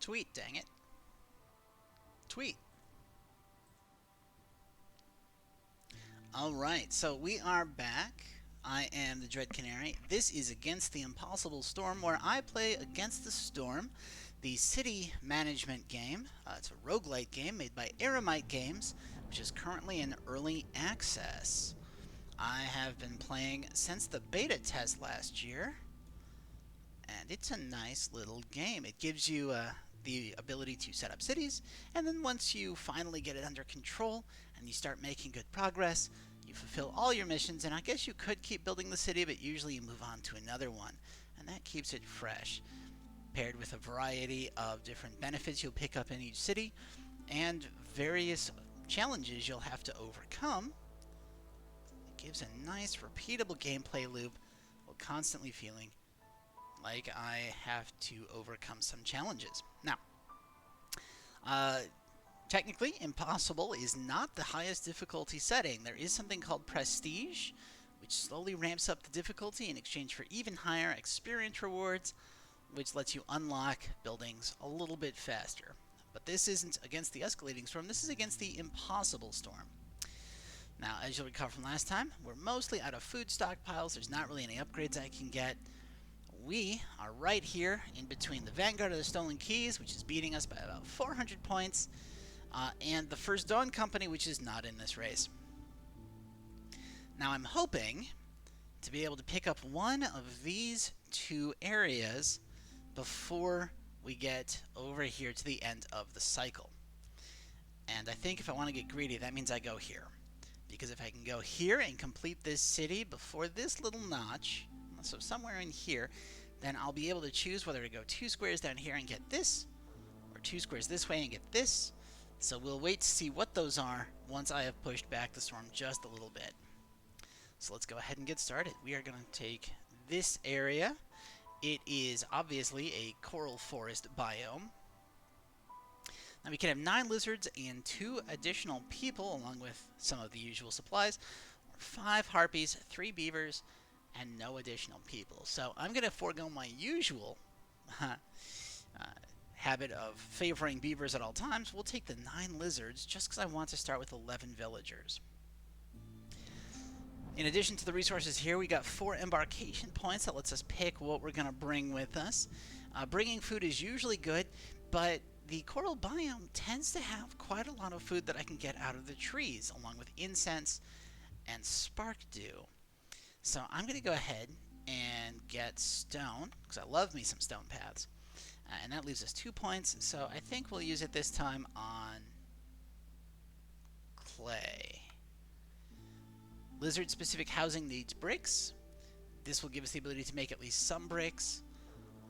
Tweet, dang it. Tweet. Alright, so we are back. I am the Dread Canary. This is Against the Impossible Storm, where I play Against the Storm, the city management game. It's a roguelite game made by Aramite Games, which is currently in early access. I have been playing since the beta test last year, and it's a nice little game. It gives you the ability to set up cities, and then once you finally get it under control and you start making good progress, you fulfill all your missions, and I guess you could keep building the city, but usually you move on to another one, and that keeps it fresh, paired with a variety of different benefits you'll pick up in each city, and various challenges you'll have to overcome. It gives a nice, repeatable gameplay loop while constantly feeling like I have to overcome some challenges. Now, technically, Impossible is not the highest difficulty setting. There is something called Prestige, which slowly ramps up the difficulty in exchange for even higher experience rewards, which lets you unlock buildings a little bit faster. But this isn't against the escalating storm, this is against the impossible storm. Now, as you'll recall from last time, we're mostly out of food stockpiles. There's not really any upgrades I can get. We are right here in between the Vanguard of the Stolen Keys, which is beating us by about 400 points, and the First Dawn Company, which is not in this race. Now I'm hoping to be able to pick up one of these two areas before we get over here to the end of the cycle. And I think if I want to get greedy, that means I go here. Because if I can go here and complete this city before this little notch, so somewhere in here, then I'll be able to choose whether to go 2 squares down here and get this, or 2 squares this way and get this. So we'll wait to see what those are once I have pushed back the storm just a little bit. So let's go ahead and get started. We are going to take this area. It is obviously a coral forest biome. Now we can have 9 lizards and 2 additional people, along with some of the usual supplies, or 5 harpies, 3 beavers, and no additional people. So I'm going to forego my usual habit of favoring beavers at all times. We'll take the 9 lizards just because I want to start with 11 villagers. In addition to the resources here, we got 4 embarkation points that lets us pick what we're going to bring with us. Bringing food is usually good, but the Coral Biome tends to have quite a lot of food that I can get out of the trees, along with incense and spark dew. So I'm going to go ahead and get stone, because I love me some stone paths. And that leaves us 2 points, so I think we'll use it this time on clay. Lizard-specific housing needs bricks. This will give us the ability to make at least some bricks,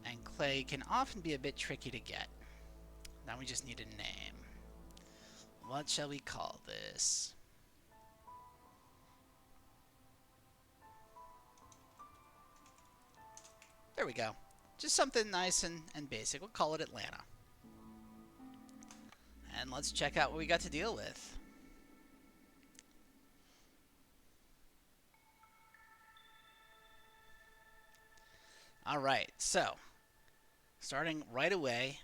and clay can often be a bit tricky to get. Now we just need a name. What shall we call this? There we go. Just something nice and basic. We'll call it Atlanta. And let's check out what we got to deal with. Alright, so starting right away,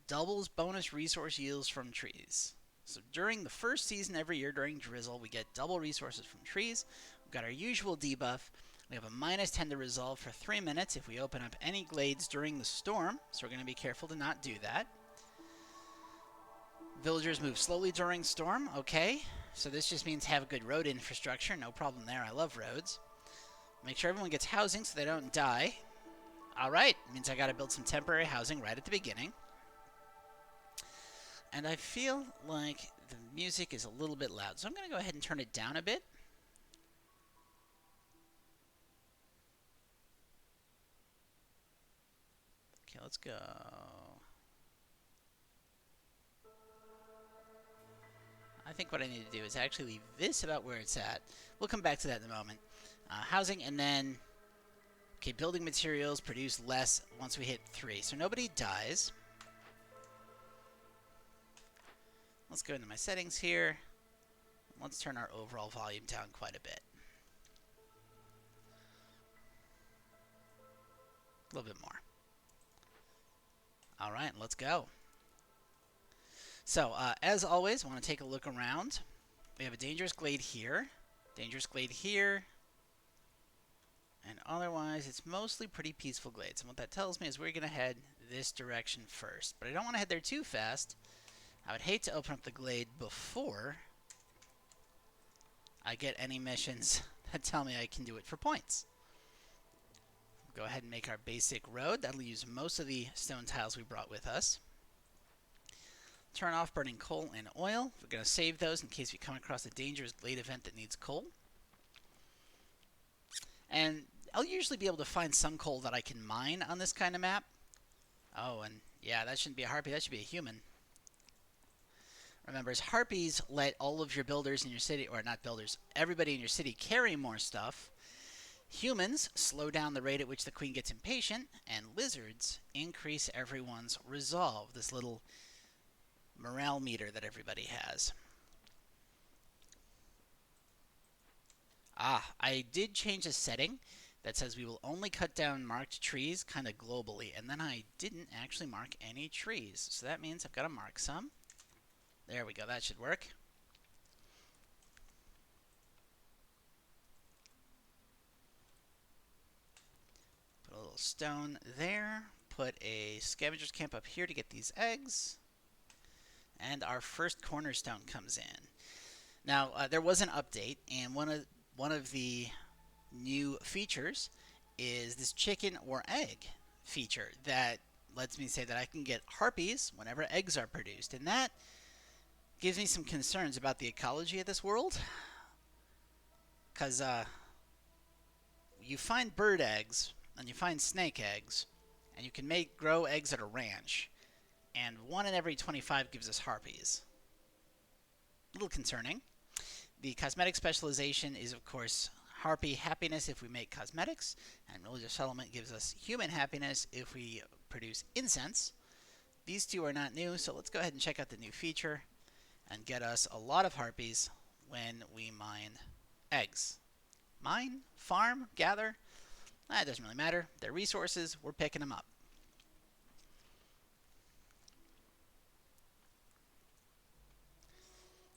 doubles bonus resource yields from trees. So during the first season every year during drizzle, we get double resources from trees. We've got our usual debuff. We have a -10 to resolve for 3 minutes if we open up any glades during the storm, so we're going to be careful to not do that. Villagers move slowly during storm, okay. So this just means have a good road infrastructure, no problem there, I love roads. Make sure everyone gets housing so they don't die. Alright, means I gotta build some temporary housing right at the beginning. And I feel like the music is a little bit loud, so I'm going to go ahead and turn it down a bit. Okay, let's go. I think what I need to do is actually leave this about where it's at. We'll come back to that in a moment. Housing, and then... Okay, building materials produce less once we hit 3, so nobody dies. Let's go into my settings here. Let's turn our overall volume down quite a bit. A little bit more. All right, let's go. So, as always, I want to take a look around. We have a dangerous glade here, dangerous glade here, and otherwise it's mostly pretty peaceful glades. And what that tells me is we're going to head this direction first. But I don't want to head there too fast. I would hate to open up the glade before I get any missions that tell me I can do it for points. Go ahead and make our basic road. That'll use most of the stone tiles we brought with us. Turn off burning coal and oil. We're going to save those in case we come across a dangerous glade event that needs coal. And I'll usually be able to find some coal that I can mine on this kind of map. Oh, and yeah, that shouldn't be a harpy. That should be a human. Remember, as harpies let all of your builders in your city, or not builders, everybody in your city carry more stuff. Humans slow down the rate at which the queen gets impatient, and lizards increase everyone's resolve, this little morale meter that everybody has. I did change a setting that says we will only cut down marked trees kind of globally, and then I didn't actually mark any trees. So that means I've got to mark some. There we go, that should work. Put a little stone there. Put a scavenger's camp up here to get these eggs. And our first cornerstone comes in. Now, there was an update, and one of the new features is this chicken or egg feature that lets me say that I can get harpies whenever eggs are produced. And that gives me some concerns about the ecology of this world. Because you find bird eggs, and you find snake eggs, and you can grow eggs at a ranch. And 1 in every 25 gives us harpies. A little concerning. The cosmetic specialization is, of course, harpy happiness if we make cosmetics, and religious settlement gives us human happiness if we produce incense. These two are not new, so let's go ahead and check out the new feature and get us a lot of harpies when we mine eggs. Mine? Farm? Gather? It doesn't really matter. They're resources. We're picking them up.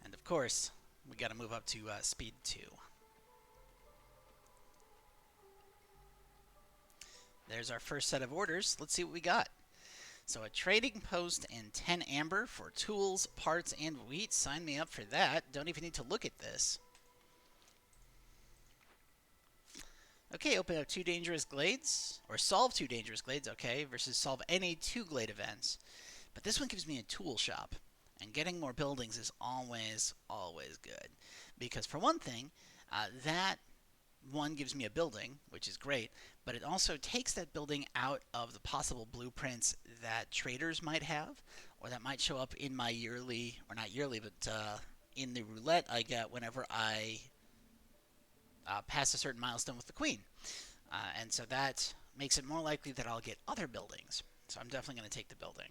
And of course, we got to move up to speed 2. There's our first set of orders. Let's see what we got. So a trading post and 10 amber for tools, parts, and wheat. Sign me up for that. Don't even need to look at this. Okay, open up 2 dangerous glades, or solve 2 dangerous glades, okay, versus solve any 2 glade events. But this one gives me a tool shop, and getting more buildings is always, always good. Because for one thing, that one gives me a building, which is great, but it also takes that building out of the possible blueprints that traders might have, or that might show up in my yearly, or not yearly, but in the roulette I get whenever I pass a certain milestone with the queen. And so that makes it more likely that I'll get other buildings. So I'm definitely going to take the building.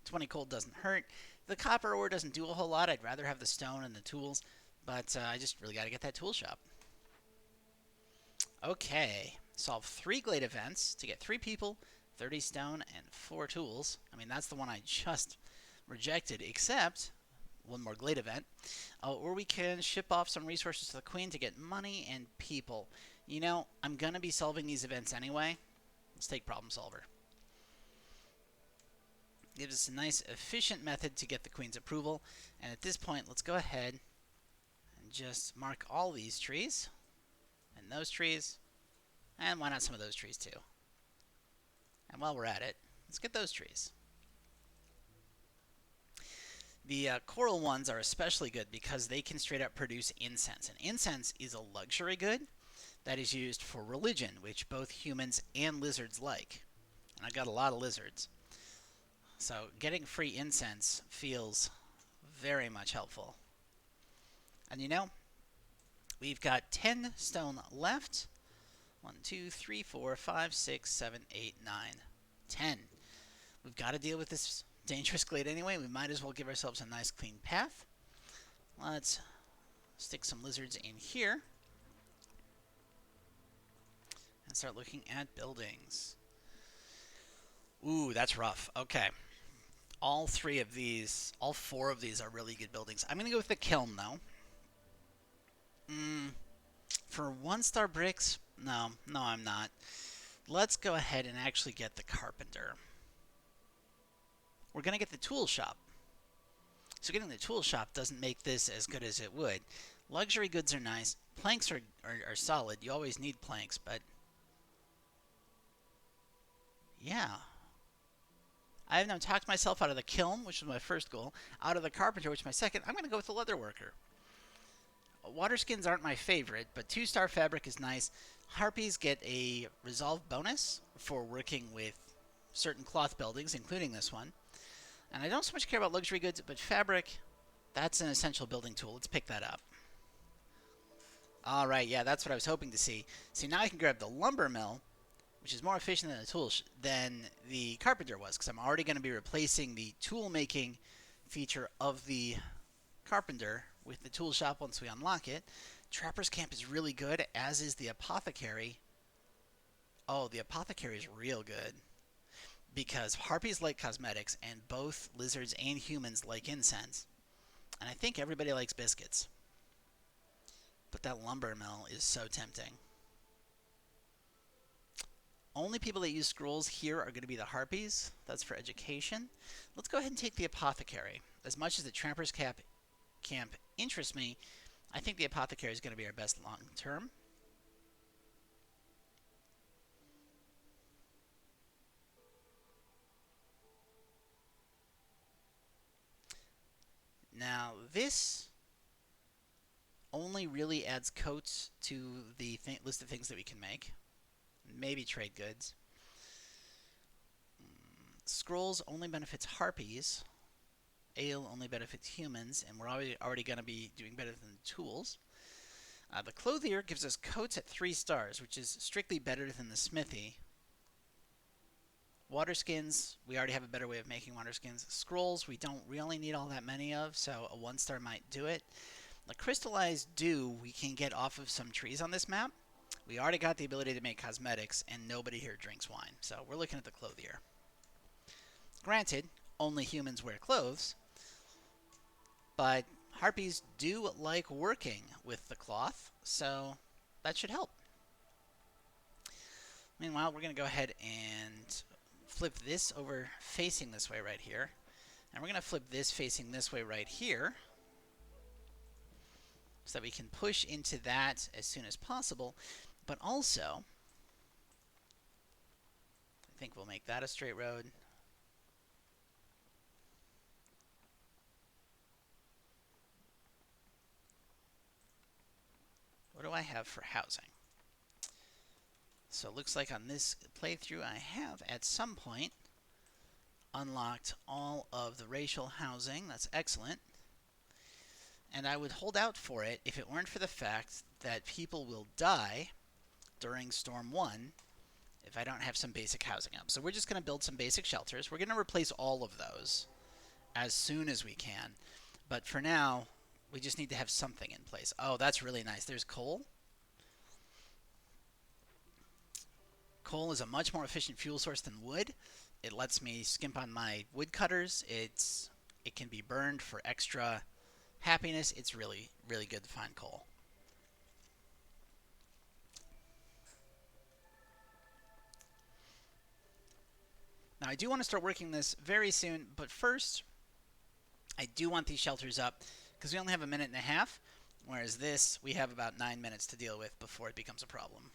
20 gold doesn't hurt. The copper ore doesn't do a whole lot. I'd rather have the stone and the tools, but I just really got to get that tool shop. Okay, solve 3 glade events to get 3 people, 30 stone, and 4 tools. I mean, that's the one I just rejected, except 1 more glade event. Or we can ship off some resources to the queen to get money and people. You know, I'm going to be solving these events anyway. Let's take problem solver. Gives us a nice, efficient method to get the queen's approval. And at this point, let's go ahead and just mark all these trees. And those trees. And why not some of those trees too? And while we're at it, let's get those trees. The coral ones are especially good because they can straight up produce incense. And incense is a luxury good that is used for religion, which both humans and lizards like. And I got a lot of lizards. So getting free incense feels very much helpful. And you know, we've got 10 stone left. 1, 2, 3, 4, 5, 6, 7, 8, 9, 10. We've got to deal with this dangerous glade anyway. We might as well give ourselves a nice clean path. Let's stick some lizards in here and start looking at buildings. Ooh, that's rough. Okay. All three of these, all four of these are really good buildings. I'm going to go with the kiln, though. For 1-star bricks, no, I'm not. Let's go ahead and actually get the carpenter. We're going to get the tool shop. So getting the tool shop doesn't make this as good as it would. Luxury goods are nice. Planks are solid. You always need planks, but yeah. I have now talked myself out of the kiln, which was my first goal, out of the carpenter, which is my second. I'm going to go with the leather worker. Water skins aren't my favorite, but 2-star fabric is nice. Harpies get a resolve bonus for working with certain cloth buildings, including this one. And I don't so much care about luxury goods, but fabric, that's an essential building tool. Let's pick that up. All right, yeah, that's what I was hoping to see. See, now I can grab the lumber mill, which is more efficient than the than the carpenter was, because I'm already going to be replacing the tool-making feature of the carpenter with the tool shop once we unlock it. Trapper's Camp is really good, as is the apothecary. Oh, the apothecary is real good, because harpies like cosmetics, and both lizards and humans like incense. And I think everybody likes biscuits. But that lumber mill is so tempting. Only people that use scrolls here are going to be the harpies. That's for education. Let's go ahead and take the apothecary. As much as the Trapper's Camp interests me, I think the apothecary is going to be our best long term. Now, this only really adds coats to the list of things that we can make. Maybe trade goods. Scrolls only benefits harpies. Ale only benefits humans, and we're already going to be doing better than tools. The clothier gives us coats at 3 stars, which is strictly better than the smithy. Water skins, we already have a better way of making water skins. Scrolls, we don't really need all that many of, so a 1-star might do it. The crystallized dew we can get off of some trees on this map. We already got the ability to make cosmetics, and nobody here drinks wine, so we're looking at the clothier. Granted, only humans wear clothes, but harpies do like working with the cloth, so that should help. Meanwhile, we're going to go ahead and flip this over facing this way right here. And we're going to flip this facing this way right here, so that we can push into that as soon as possible. But also, I think we'll make that a straight road. What do I have for housing? So it looks like on this playthrough I have at some point unlocked all of the racial housing. That's excellent. And I would hold out for it if it weren't for the fact that people will die during Storm 1 if I don't have some basic housing up. So we're just going to build some basic shelters. We're going to replace all of those as soon as we can. But for now, we just need to have something in place. Oh, that's really nice. There's coal. Coal is a much more efficient fuel source than wood. It lets me skimp on my wood cutters. It can be burned for extra happiness. It's really, really good to find coal. Now, I do want to start working this very soon, but first, I do want these shelters up because we only have a minute and a half, whereas this, we have about 9 minutes to deal with before it becomes a problem.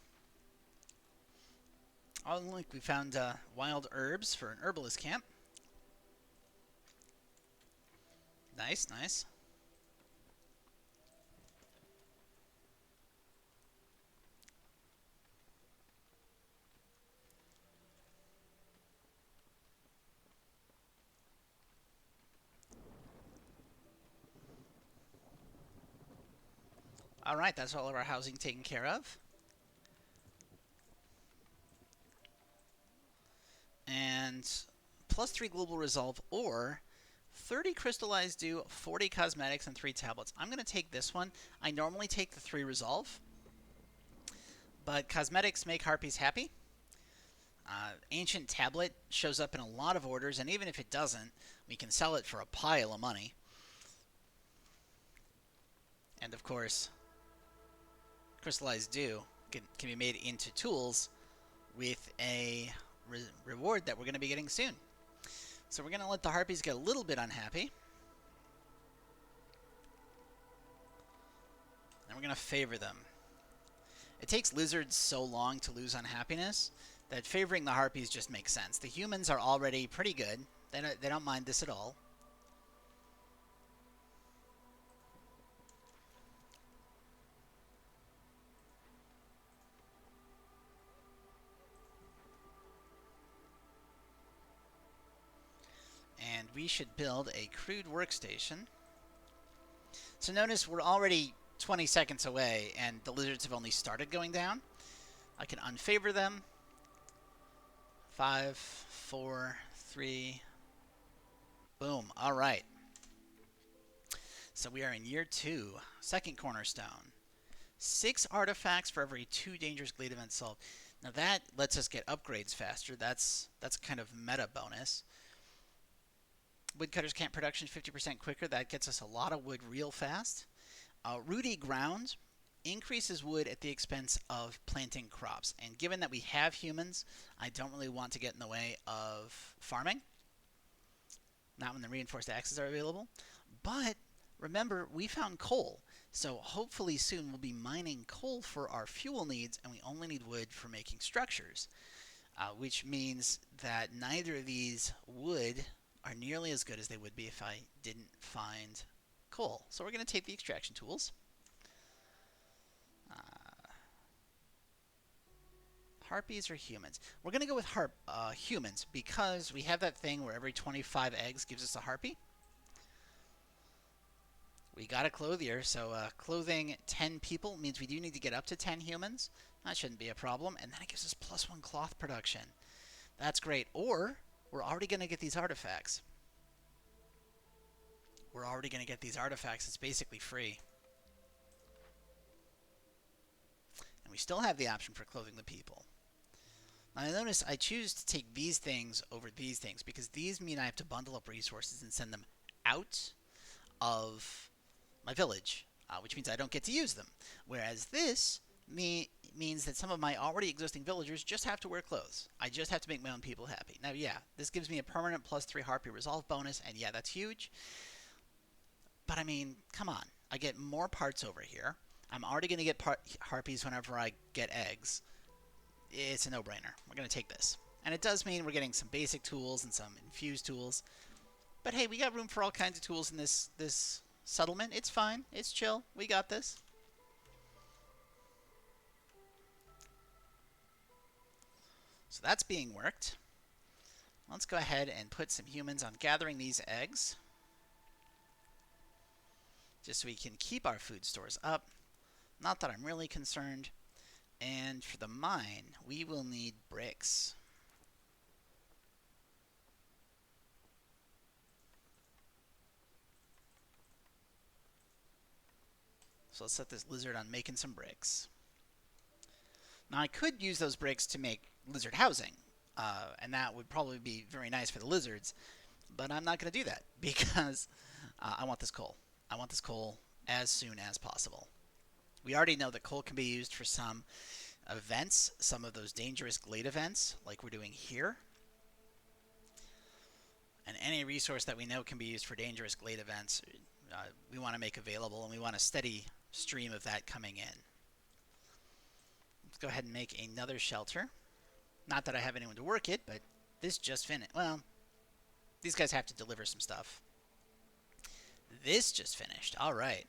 Oh, look, we found wild herbs for an herbalist camp. Nice, nice. All right, that's all of our housing taken care of. And +3 global resolve or 30 crystallized dew, 40 cosmetics, and 3 tablets. I'm going to take this one. I normally take the 3 resolve, but cosmetics make harpies happy. Ancient tablet shows up in a lot of orders, and even if it doesn't, we can sell it for a pile of money. And of course, crystallized dew can be made into tools with a reward that we're going to be getting soon. So we're going to let the harpies get a little bit unhappy. And we're going to favor them. It takes lizards so long to lose unhappiness that favoring the harpies just makes sense. The humans are already pretty good. They don't mind this at all. And we should build a crude workstation. So notice we're already 20 seconds away, and the lizards have only started going down. I can unfavor them. 5, 4, 3. Boom. All right. So we are in year 2. Second cornerstone. 6 artifacts for every 2 dangerous glade events solved. Now that lets us get upgrades faster. That's kind of meta bonus. Woodcutter's camp production 50% quicker. That gets us a lot of wood real fast. Rooty ground increases wood at the expense of planting crops. And given that we have humans, I don't really want to get in the way of farming. Not when the reinforced axes are available. But remember, we found coal. So hopefully soon we'll be mining coal for our fuel needs, and we only need wood for making structures. Which means that neither of these wood are nearly as good as they would be if I didn't find coal. So we're going to take the extraction tools. Harpies or humans? We're going to go with humans because we have that thing where every 25 eggs gives us a harpy. We got a clothier, so clothing 10 people means we do need to get up to 10 humans. That shouldn't be a problem. And then it gives us +1 cloth production. That's great. Or we're already going to get these artifacts. It's basically free. And we still have the option for clothing the people. Now notice I choose to take these things over these things because these mean I have to bundle up resources and send them out of my village, which means I don't get to use them. Whereas this means that some of my already existing villagers just have to wear clothes. I just have to make my own people happy. Now, yeah, this gives me a permanent +3 Harpy Resolve bonus, and yeah, that's huge. But I mean, come on. I get more parts over here. I'm already going to get harpies whenever I get eggs. It's a no-brainer. We're going to take this. And it does mean we're getting some basic tools and some infused tools. But hey, we got room for all kinds of tools in this settlement. It's fine. It's chill. We got this. So that's being worked. Let's go ahead and put some humans on gathering these eggs. Just so we can keep our food stores up. Not that I'm really concerned. And for the mine, we will need bricks. So let's set this lizard on making some bricks. Now I could use those bricks to make lizard housing, and that would probably be very nice for the lizards, but I'm not going to do that because I want this coal. I want this coal as soon as possible. We already know that coal can be used for some events, some of those dangerous glade events, like we're doing here. And any resource that we know can be used for dangerous glade events, we want to make available, and we want a steady stream of that coming in. Let's go ahead and make another shelter. Not that I have anyone to work it, but this just finished. Well, these guys have to deliver some stuff. This just finished. All right.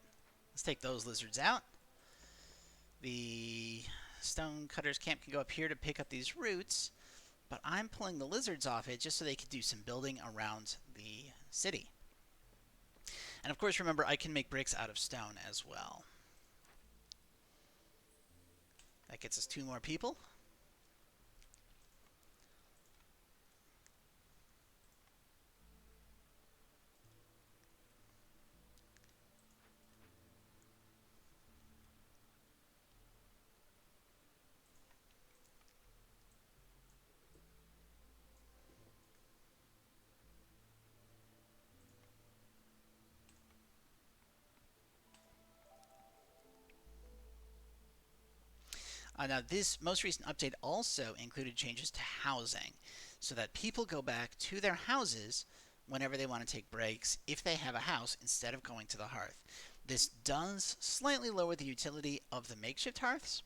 Let's take those lizards out. The stone cutters camp can go up here to pick up these roots, but I'm pulling the lizards off it just so they can do some building around the city. And of course, remember, I can make bricks out of stone as well. That gets us 2 more people. Now, this most recent update also included changes to housing, so that people go back to their houses whenever they want to take breaks if they have a house instead of going to the hearth. This does slightly lower the utility of the makeshift hearths,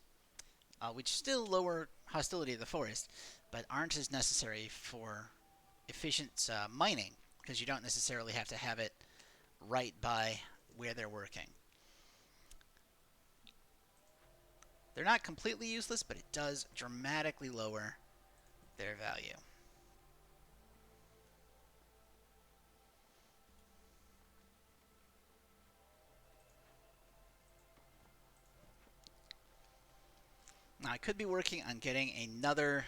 which still lower hostility of the forest, but aren't as necessary for efficient mining, because you don't necessarily have to have it right by where they're working. They're not completely useless, but it does dramatically lower their value. Now, I could be working on getting another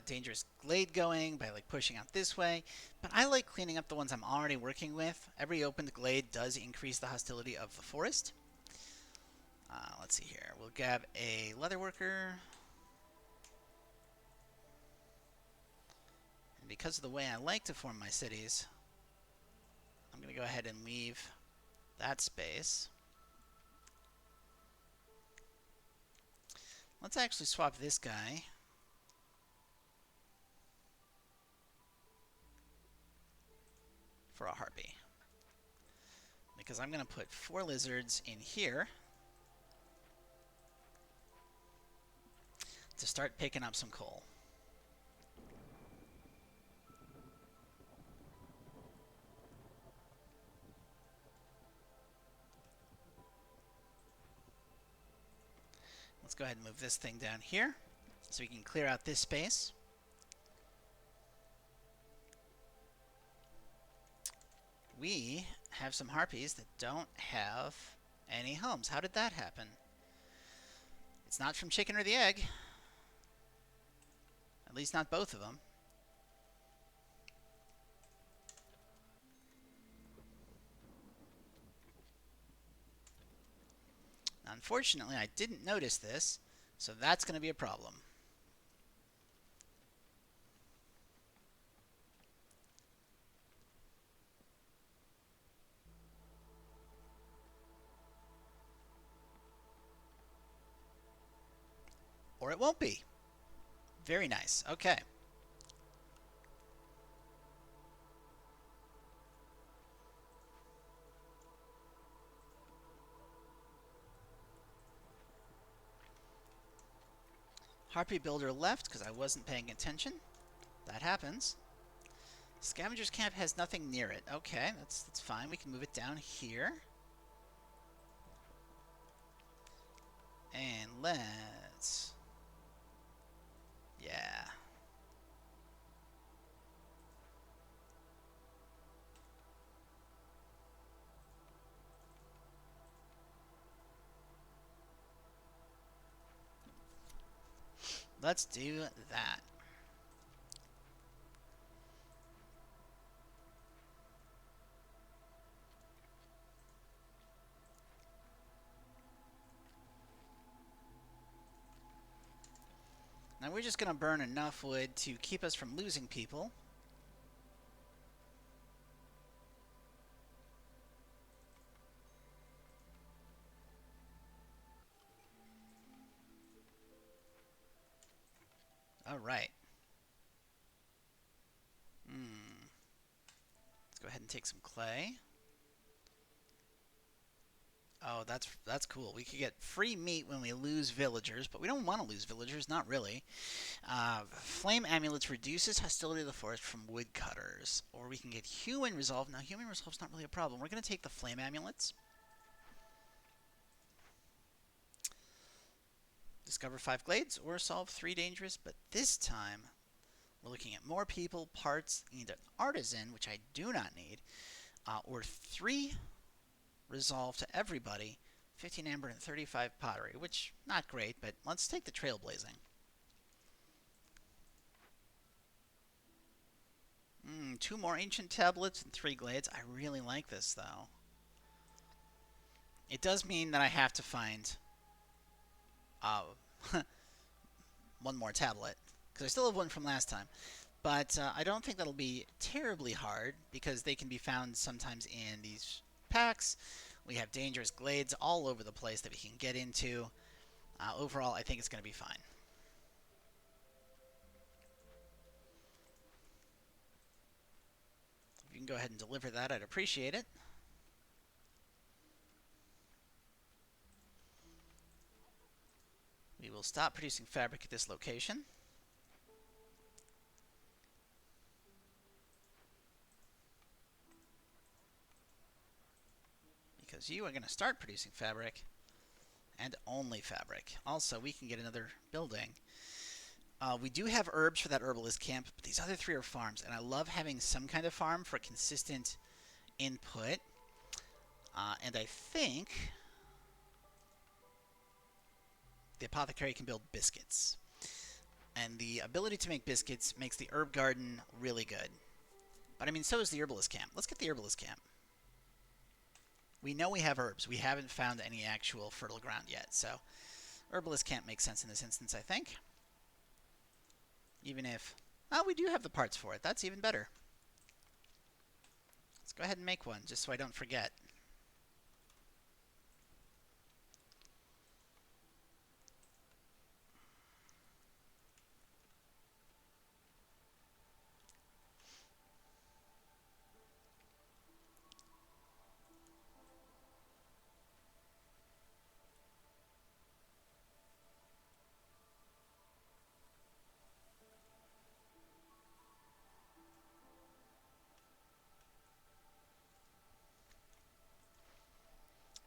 dangerous glade going by pushing out this way, but I like cleaning up the ones I'm already working with. Every opened glade does increase the hostility of the forest. Let's see here. We'll grab a leatherworker. And because of the way I like to form my cities, I'm going to go ahead and leave that space. Let's actually swap this guy for a harpy, because I'm going to put 4 lizards in here to start picking up some coal. Let's go ahead and move this thing down here so we can clear out this space. We have some harpies that don't have any homes. How did that happen? It's not from chicken or the egg. At least not both of them. Unfortunately, I didn't notice this, so that's going to be a problem. Or it won't be. Very nice. Okay. Harpy builder left because I wasn't paying attention. That happens. Scavenger's camp has nothing near it. Okay, that's fine. We can move it down here. And let's... Yeah. Let's do that. Now we're just going to burn enough wood to keep us from losing people. All right. Let's go ahead and take some clay. Oh, that's cool. We could get free meat when we lose villagers, but we don't want to lose villagers, not really. Flame amulets reduces hostility of the forest from woodcutters. Or we can get human resolve. Now, human resolve's not really a problem. We're going to take the flame amulets. Discover 5 glades or solve 3 dangerous, but this time we're looking at more people, parts, and an artisan, which I do not need, or 3 resolve to everybody, 15 amber and 35 pottery, which not great, but let's take the trailblazing. 2 more ancient tablets and 3 glades. I really like this, though. It does mean that I have to find 1 more tablet, because I still have one from last time. But I don't think that'll be terribly hard, because they can be found sometimes in these packs, We have dangerous glades all over the place that we can get into. Overall, I think it's going to be fine. If you can go ahead and deliver that, I'd appreciate it. We will stop producing fabric at this location. Because you are going to start producing fabric, and only fabric. Also, we can get another building. We do have herbs for that herbalist camp, but these other three are farms, and I love having some kind of farm for consistent input. And I think the apothecary can build biscuits. And the ability to make biscuits makes the herb garden really good. But I mean, so is the herbalist camp. Let's get the herbalist camp. We know we have herbs. We haven't found any actual fertile ground yet, so herbalist camp makes sense in this instance, I think. Even if... Oh, we do have the parts for it. That's even better. Let's go ahead and make one, just so I don't forget.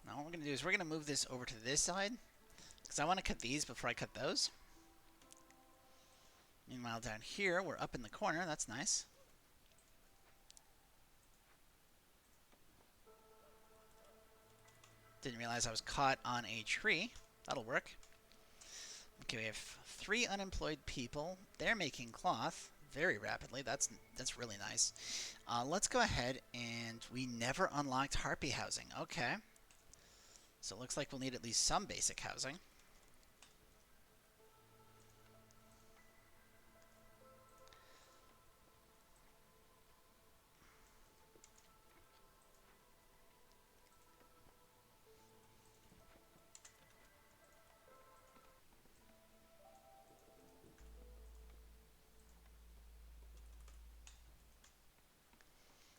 Now what we're going to do is we're going to move this over to this side, because I want to cut these before I cut those. Meanwhile, down here, we're up in the corner. That's nice. Didn't realize I was caught on a tree. That'll work. Okay, we have 3 unemployed people. They're making cloth very rapidly. That's really nice. Let's go ahead, and we never unlocked Harpy Housing. Okay. So it looks like we'll need at least some basic housing.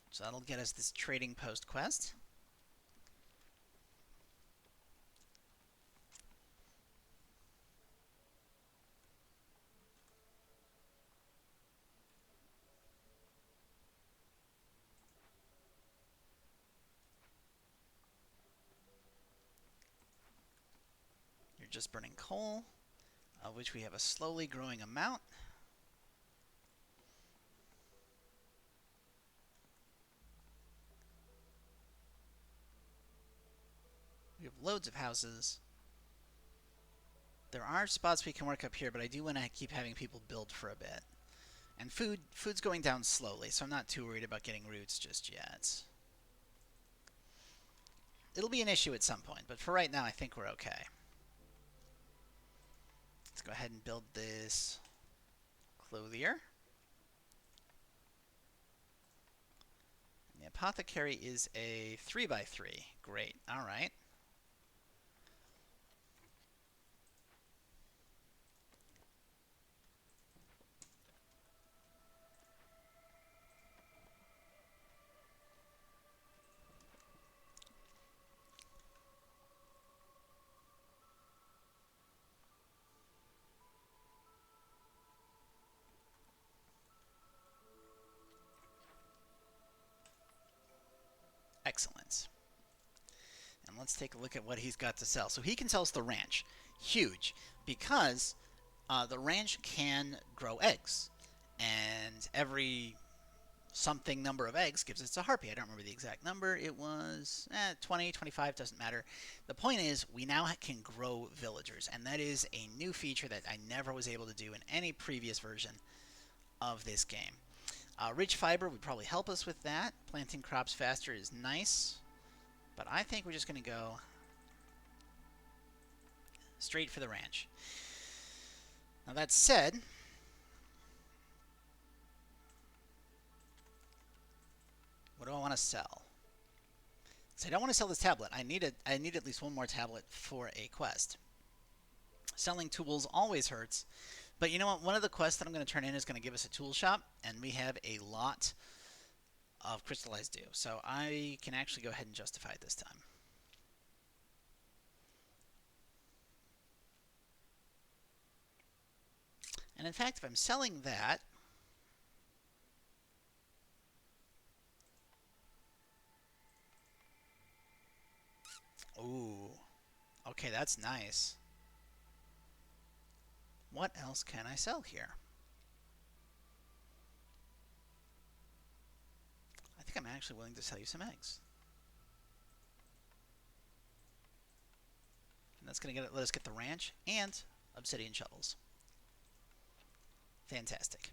So that'll get us this trading post quest. You're just burning coal, of which we have a slowly growing amount. We have loads of houses. There are spots we can work up here, but I do want to keep having people build for a bit. And food's going down slowly, so I'm not too worried about getting roots just yet. It'll be an issue at some point, but for right now, I think we're okay. Let's go ahead and build this clothier. And the apothecary is a 3x3. Great. All right. Excellent. And let's take a look at what he's got to sell. So he can sell us the ranch. Huge. Because the ranch can grow eggs. And every something number of eggs gives us a harpy. I don't remember the exact number. It was 20, 25, doesn't matter. The point is, we now can grow villagers. And that is a new feature that I never was able to do in any previous version of this game. Rich fiber would probably help us with that. Planting crops faster is nice. But I think we're just going to go straight for the ranch. Now that said, what do I want to sell? So I don't want to sell this tablet. I need at least one more tablet for a quest. Selling tools always hurts. But you know what? One of the quests that I'm going to turn in is going to give us a tool shop, and we have a lot of crystallized dew. So I can actually go ahead and justify it this time. And in fact, if I'm selling that, ooh, okay, that's nice. What else can I sell here? I think I'm actually willing to sell you some eggs. And that's going to let us get the ranch and obsidian shovels. Fantastic.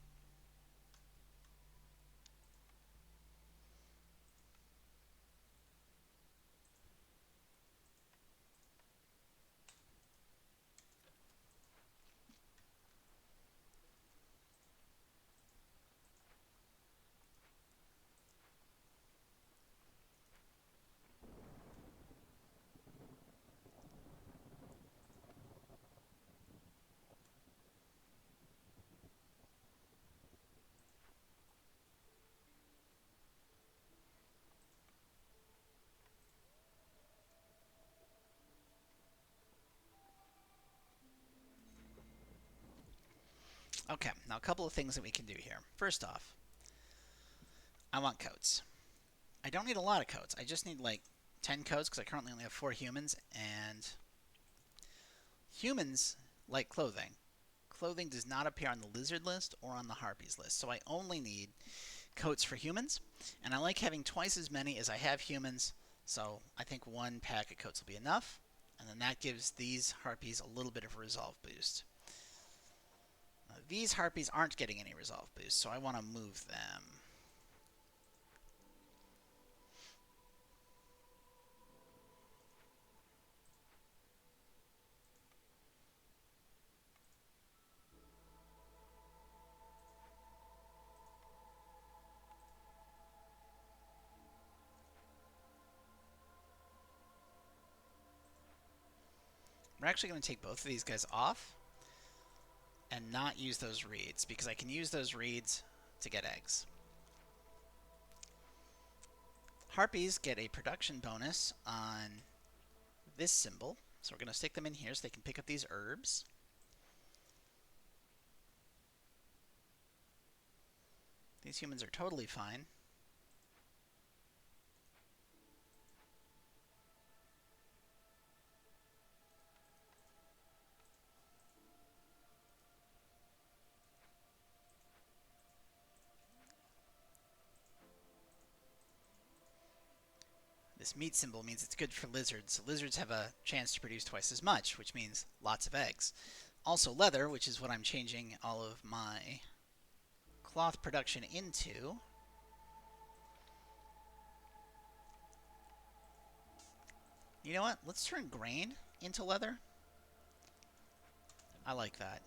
Okay, now a couple of things that we can do here. First off, I want coats. I don't need a lot of coats. I just need like 10 coats because I currently only have 4 humans, and humans like clothing. Clothing does not appear on the lizard list or on the harpies list, so I only need coats for humans, and I like having twice as many as I have humans, so I think 1 pack of coats will be enough, and then that gives these harpies a little bit of a resolve boost. These harpies aren't getting any resolve boost, so I want to move them. We're actually going to take both of these guys off and not use those reeds, because I can use those reeds to get eggs. Harpies get a production bonus on this symbol, so we're going to stick them in here so they can pick up these herbs. These humans are totally fine. This meat symbol means it's good for lizards. So lizards have a chance to produce twice as much, which means lots of eggs. Also leather, which is what I'm changing all of my cloth production into. You know what? Let's turn grain into leather. I like that.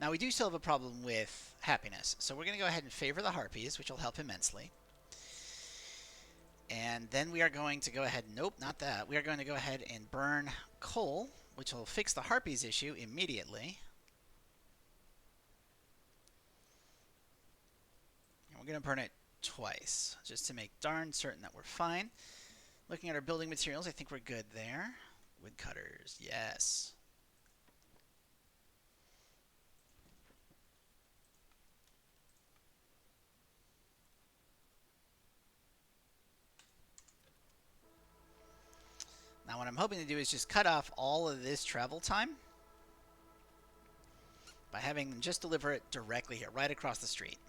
Now we do still have a problem with happiness, so we're going to go ahead and favor the harpies, which will help immensely. And then we are going to go ahead, nope, not that. We are going to go ahead and burn coal, which will fix the harpies issue immediately. And we're going to burn it twice, just to make darn certain that we're fine. Looking at our building materials, I think we're good there. Woodcutters, yes. Now what I'm hoping to do is just cut off all of this travel time by having them just deliver it directly here, right across the street.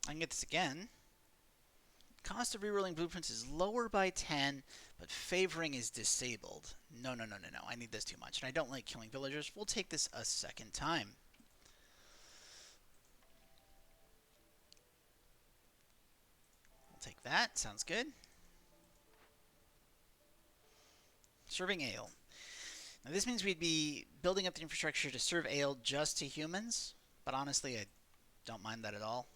I can get this again. cost of rerolling blueprints is lower by 10, but favoring is disabled. No, no, no, no, no. I need this too much, and I don't like killing villagers. We'll take this a second time. We'll take that. Sounds good. Serving ale. Now this means we'd be building up the infrastructure to serve ale just to humans, but honestly, I don't mind that at all.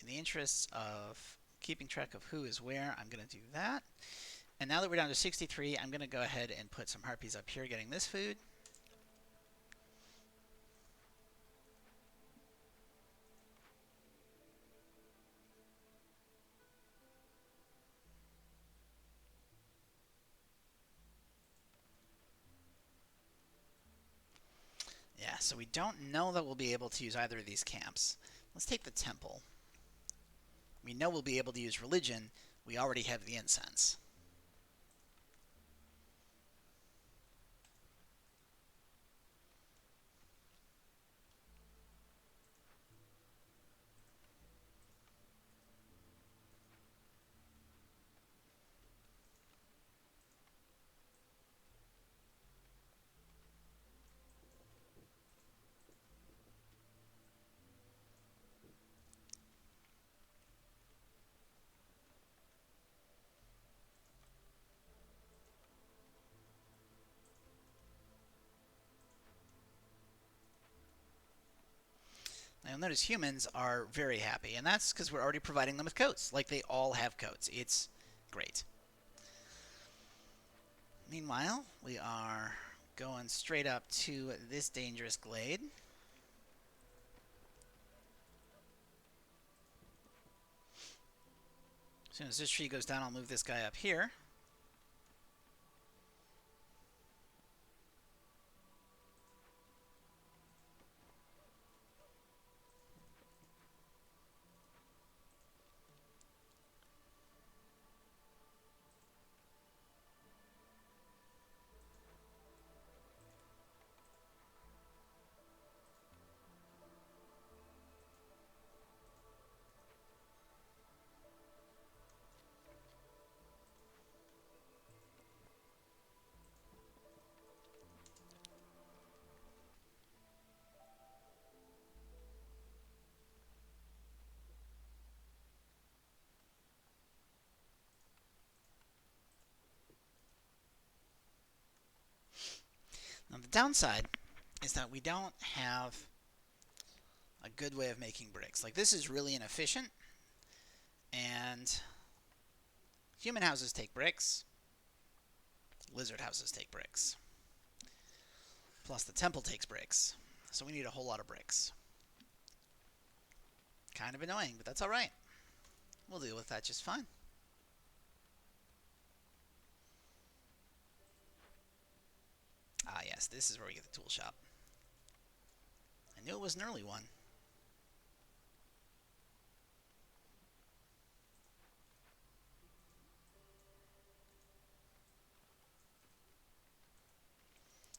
In the interests of keeping track of who is where, I'm going to do that. And now that we're down to 63, I'm going to go ahead and put some harpies up here getting this food. Yeah, so we don't know that we'll be able to use either of these camps. Let's take the temple. We know we'll be able to use religion. We already have the incense. Now you'll notice humans are very happy, and that's because we're already providing them with coats. Like, they all have coats. It's great. Meanwhile, we are going straight up to this dangerous glade. As soon as this tree goes down, I'll move this guy up here. Now the downside is that we don't have a good way of making bricks. Like, this is really inefficient, and human houses take bricks, lizard houses take bricks, plus the temple takes bricks, so we need a whole lot of bricks. Kind of annoying, but that's alright. We'll deal with that just fine. Ah yes, this is where we get the tool shop. I knew it was an early one.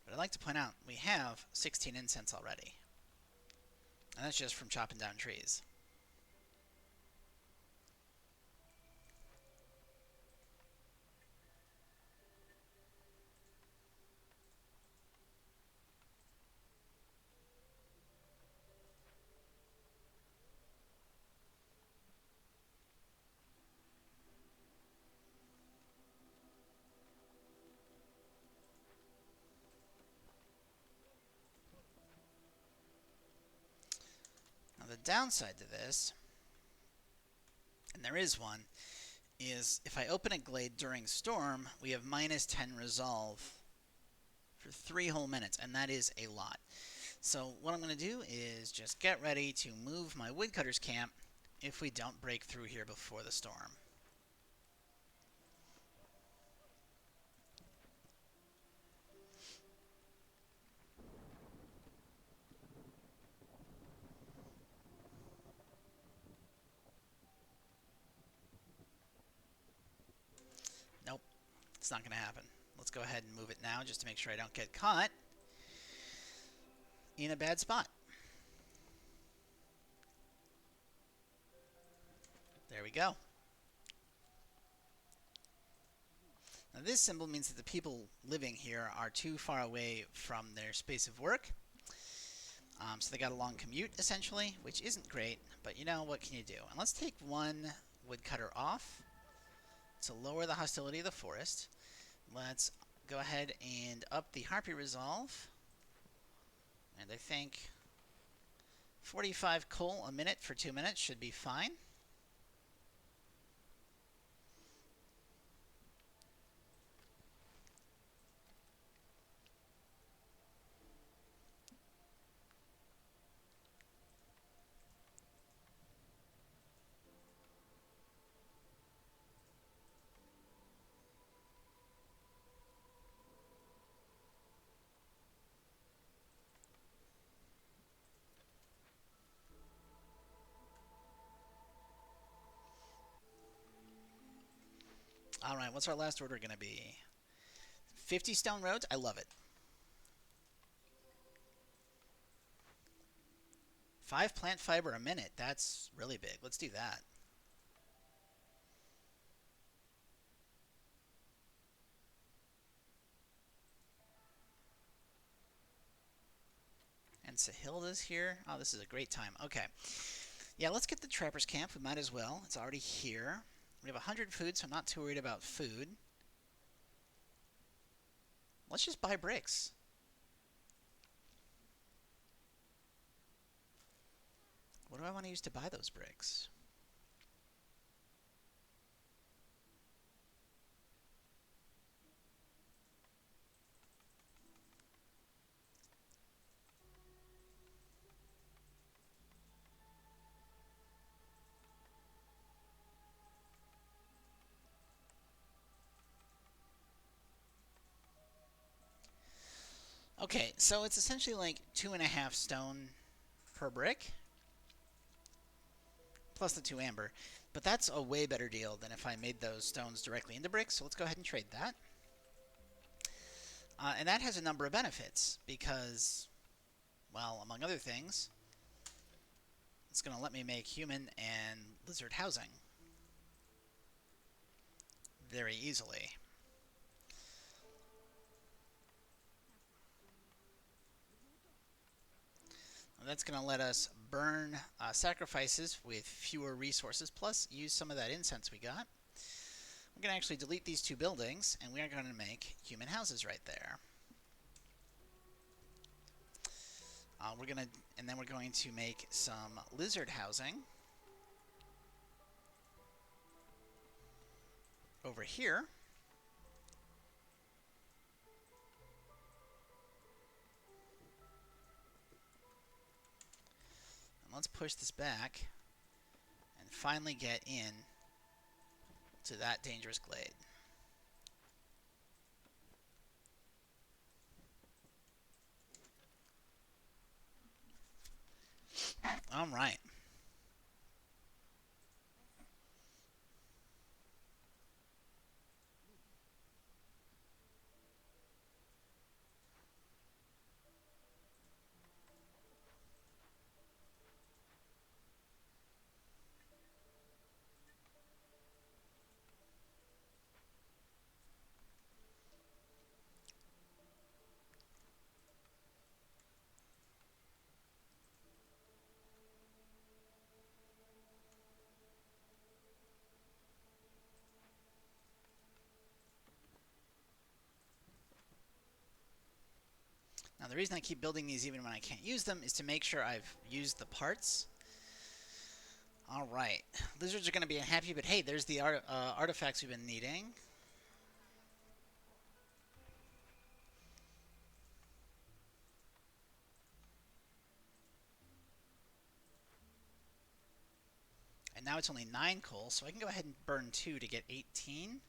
But I'd like to point out, we have 16 incense already. And that's just from chopping down trees. Now the downside to this, and there is one, is if I open a glade during storm, we have minus 10 resolve for 3 whole minutes, and that is a lot. So what I'm going to do is just get ready to move my woodcutter's camp if we don't break through here before the storm. Nope, It's not going to happen. Let's go ahead and move it now just to make sure I don't get caught in a bad spot. There we go. Now this symbol means that the people living here are too far away from their space of work. So they got a long commute, essentially, which isn't great, but you know, what can you do? And let's take one woodcutter off to lower the hostility of the forest. Let's go ahead and up the Harpy resolve. And I think 45 coal a minute for 2 minutes should be fine. Alright, what's our last order going to be? 50 stone roads? I love it. 5 plant fiber a minute. That's really big. Let's do that. And Sahilda's here. Oh, this is a great time. Okay. Yeah, let's get the Trapper's Camp. We might as well. It's already here. We have 100 food, so I'm not too worried about food. Let's just buy bricks. What do I want to use to buy those bricks? Okay, so it's essentially like 2.5 stone per brick, plus the 2 amber. But that's a way better deal than if I made those stones directly into bricks, so let's go ahead and trade that. And that has a number of benefits, because, well, among other things, it's going to let me make human and lizard housing very easily. That's going to let us burn sacrifices with fewer resources, plus use some of that incense we got. We're going to actually delete these 2 buildings, and we are going to make human houses right there. And then we're going to make some lizard housing over here. And let's push this back and finally get in to that dangerous glade. All right. Now the reason I keep building these even when I can't use them is to make sure I've used the parts. Alright, lizards are going to be unhappy, but hey, there's the artifacts we've been needing. And now it's only 9 coal, so I can go ahead and burn 2 to get 18.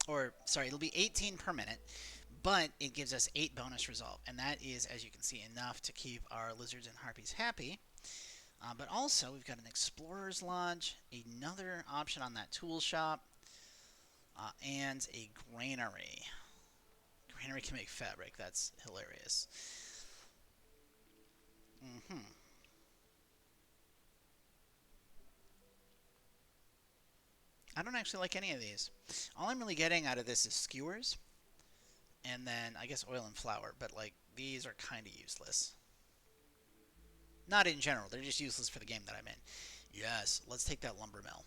Or, sorry, it'll be 18 per minute, but it gives us 8 bonus resolve. And that is, as you can see, enough to keep our lizards and harpies happy. But also, we've got an explorer's lodge, another option on that tool shop. and a granary. Granary can make fabric. That's hilarious. Mm-hmm. I don't actually like any of these. All I'm really getting out of this is skewers, and then I guess oil and flour, but like these are kind of useless. Not in general, they're just useless for the game that I'm in. Yes, let's take that lumber mill.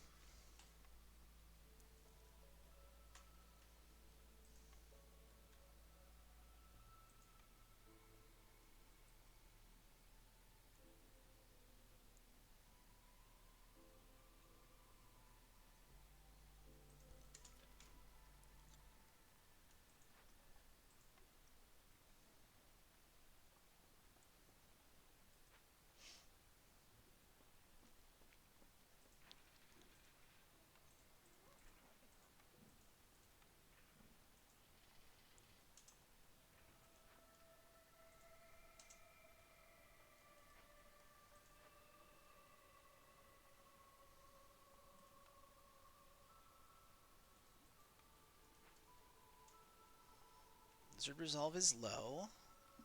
Lizard resolve is low.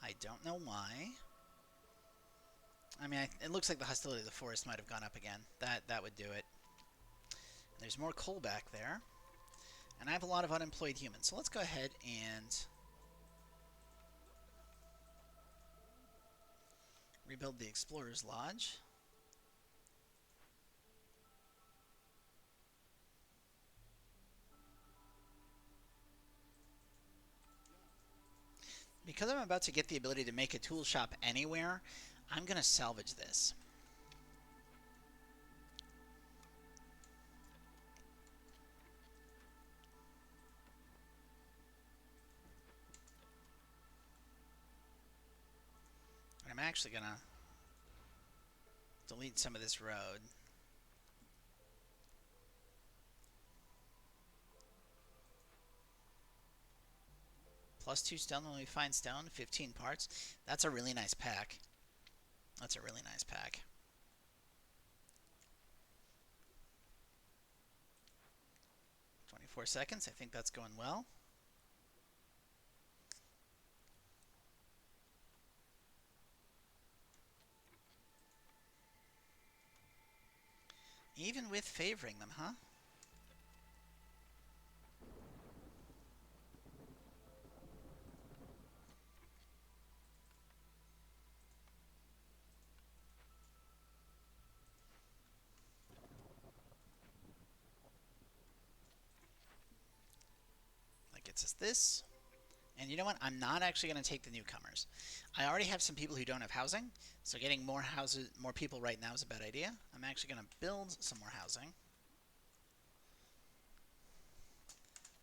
I don't know why. I mean, it looks like the hostility of the forest might have gone up again. That would do it. There's more coal back there. And I have a lot of unemployed humans. So let's go ahead and rebuild the Explorer's Lodge. Because I'm about to get the ability to make a tool shop anywhere, I'm going to salvage this. I'm actually going to delete some of this road. +2 stone when we find stone, 15 parts. That's a really nice pack. That's a really nice pack. 24 seconds. I think that's going well. Even with favoring them, huh? That gets us this. And you know what? I'm not actually going to take the newcomers. I already have some people who don't have housing, so getting more houses, more people right now is a bad idea. I'm actually going to build some more housing.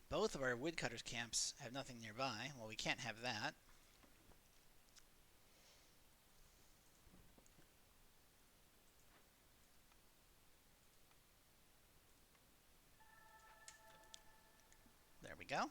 Both of our woodcutters camps have nothing nearby. Well, we can't have that. There we go.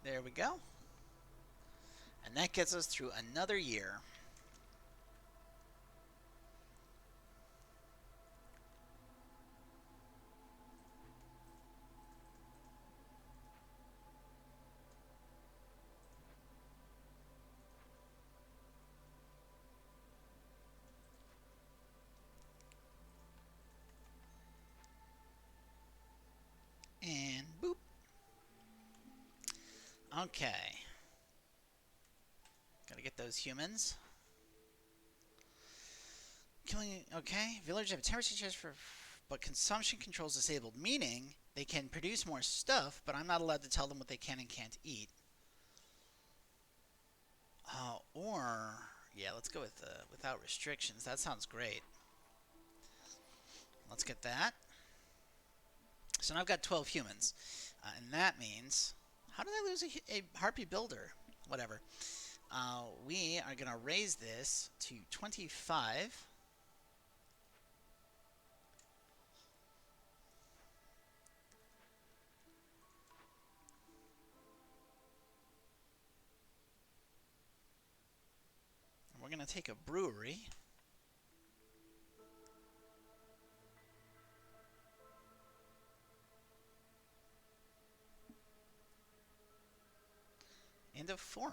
There we go. And that gets us through another year. Okay. Gotta get those humans. Killing. Okay. Villagers have temperature checks for. But consumption controls disabled, meaning they can produce more stuff, but I'm not allowed to tell them what they can and can't eat. Or. Yeah, let's go with without restrictions. That sounds great. Let's get that. So now I've got 12 humans. And that means. How did I lose a Harpy builder? Whatever. We are going to raise this to 25. And we're going to take a brewery. And a forum.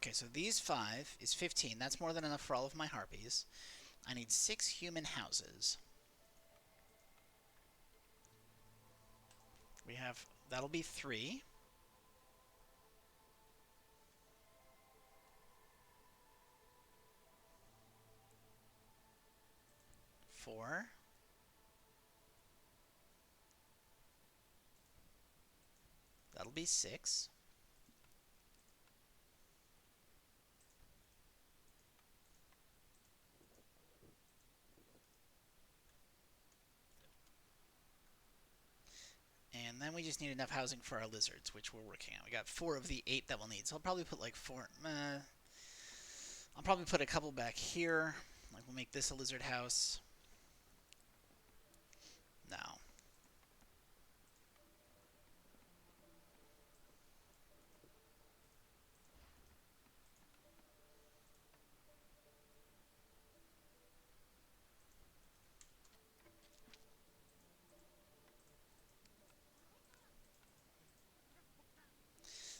Okay, so these 5 is 15. That's more than enough for all of my harpies. I need 6 human houses. We have, that'll be 3. 4. That'll be 6. And then we just need enough housing for our lizards, which we're working on. We got 4 of the 8 that we'll need. So I'll probably put like 4. I'll probably put a couple back here. Like we'll make this a lizard house. No.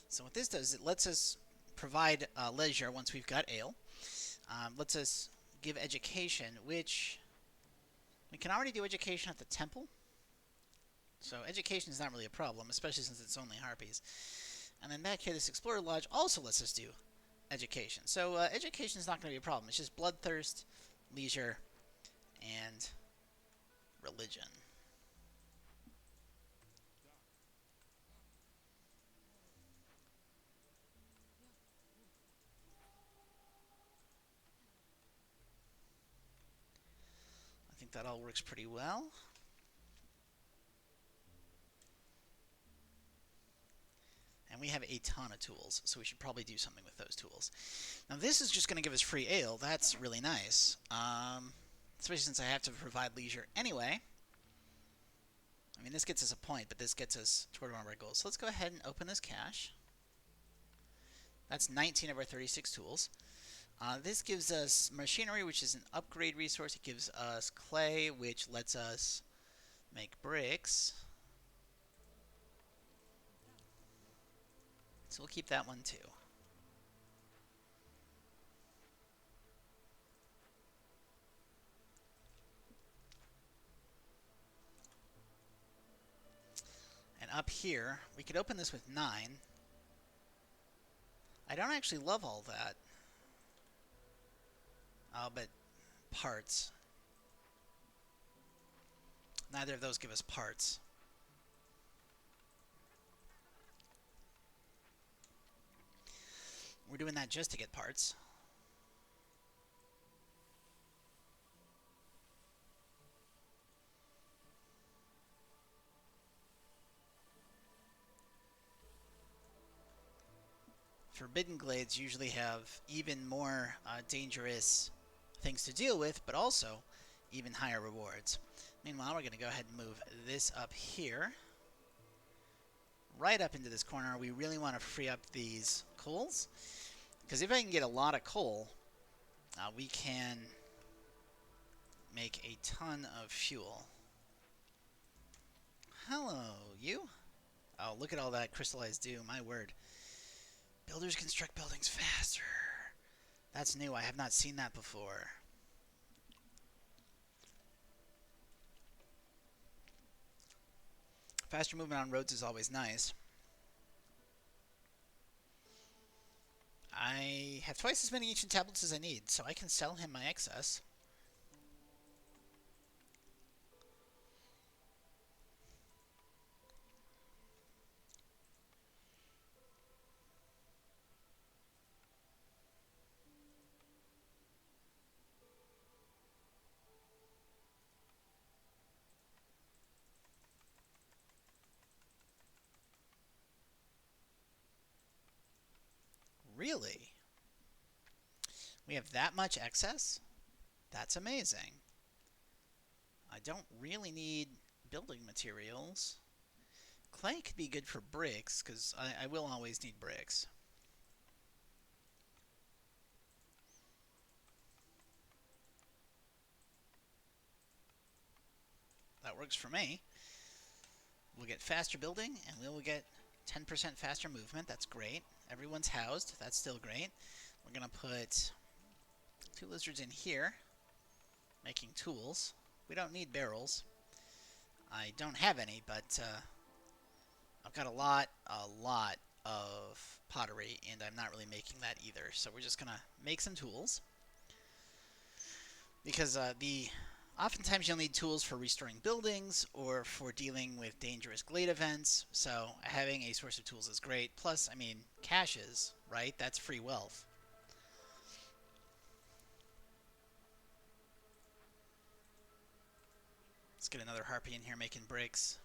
So what this does, it lets us provide leisure once we've got ale. Lets us give education, which we can already do education at the temple. So education is not really a problem, especially since it's only harpies. And then back here, this Explorer Lodge also lets us do education. So education is not going to be a problem. It's just bloodthirst, leisure, and religion. I think that all works pretty well. And we have a ton of tools, so we should probably do something with those tools. Now this is just going to give us free ale. That's really nice. Especially since I have to provide leisure anyway. I mean, this gets us a point, but this gets us toward one of our goals. So let's go ahead and open this cache. That's 19 of our 36 tools. This gives us machinery, which is an upgrade resource. It gives us clay, which lets us make bricks. So we'll keep that one too. And up here, we could open this with 9. I don't actually love all that. But parts. Neither of those give us parts. We're doing that just to get parts. Forbidden Glades usually have even more dangerous things to deal with, but also even higher rewards. Meanwhile, we're going to go ahead and move this up here. Right up into this corner. We really want to free up these coals. Because if I can get a lot of coal, we can make a ton of fuel. Hello, you. Oh, look at all that crystallized dew, my word. Builders construct buildings faster. That's new, I have not seen that before. Faster movement on roads is always nice. I have twice as many ancient tablets as I need, so I can sell him my excess. Really? We have that much excess? That's amazing. I don't really need building materials. Clay could be good for bricks, because I will always need bricks. That works for me. We'll get faster building, and we will get 10% faster movement. That's great. Everyone's housed. That's still great. We're going to put 2 lizards in here, making tools. We don't need barrels. I don't have any, but I've got a lot of pottery, and I'm not really making that either. So we're just going to make some tools. Because oftentimes you'll need tools for restoring buildings or for dealing with dangerous glade events, so having a source of tools is great. Plus, I mean, caches, right? That's free wealth. Let's get another harpy in here making bricks.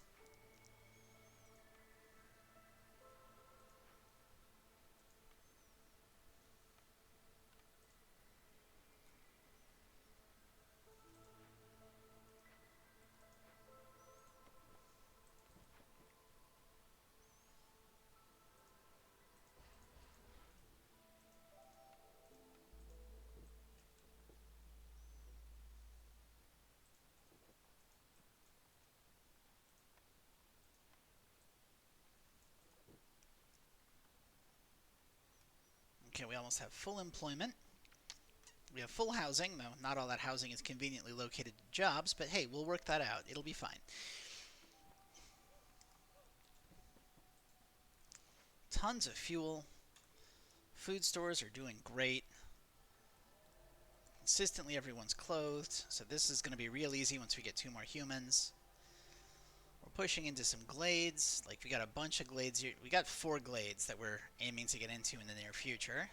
Okay, we almost have full employment. We have full housing, though not all that housing is conveniently located to jobs, but hey, we'll work that out. It'll be fine. Tons of fuel. Food stores are doing great. Consistently everyone's clothed, so this is going to be real easy once we get 2 more humans. We're pushing into some glades. Like, we got a bunch of glades here. We got 4 glades that we're aiming to get into in the near future.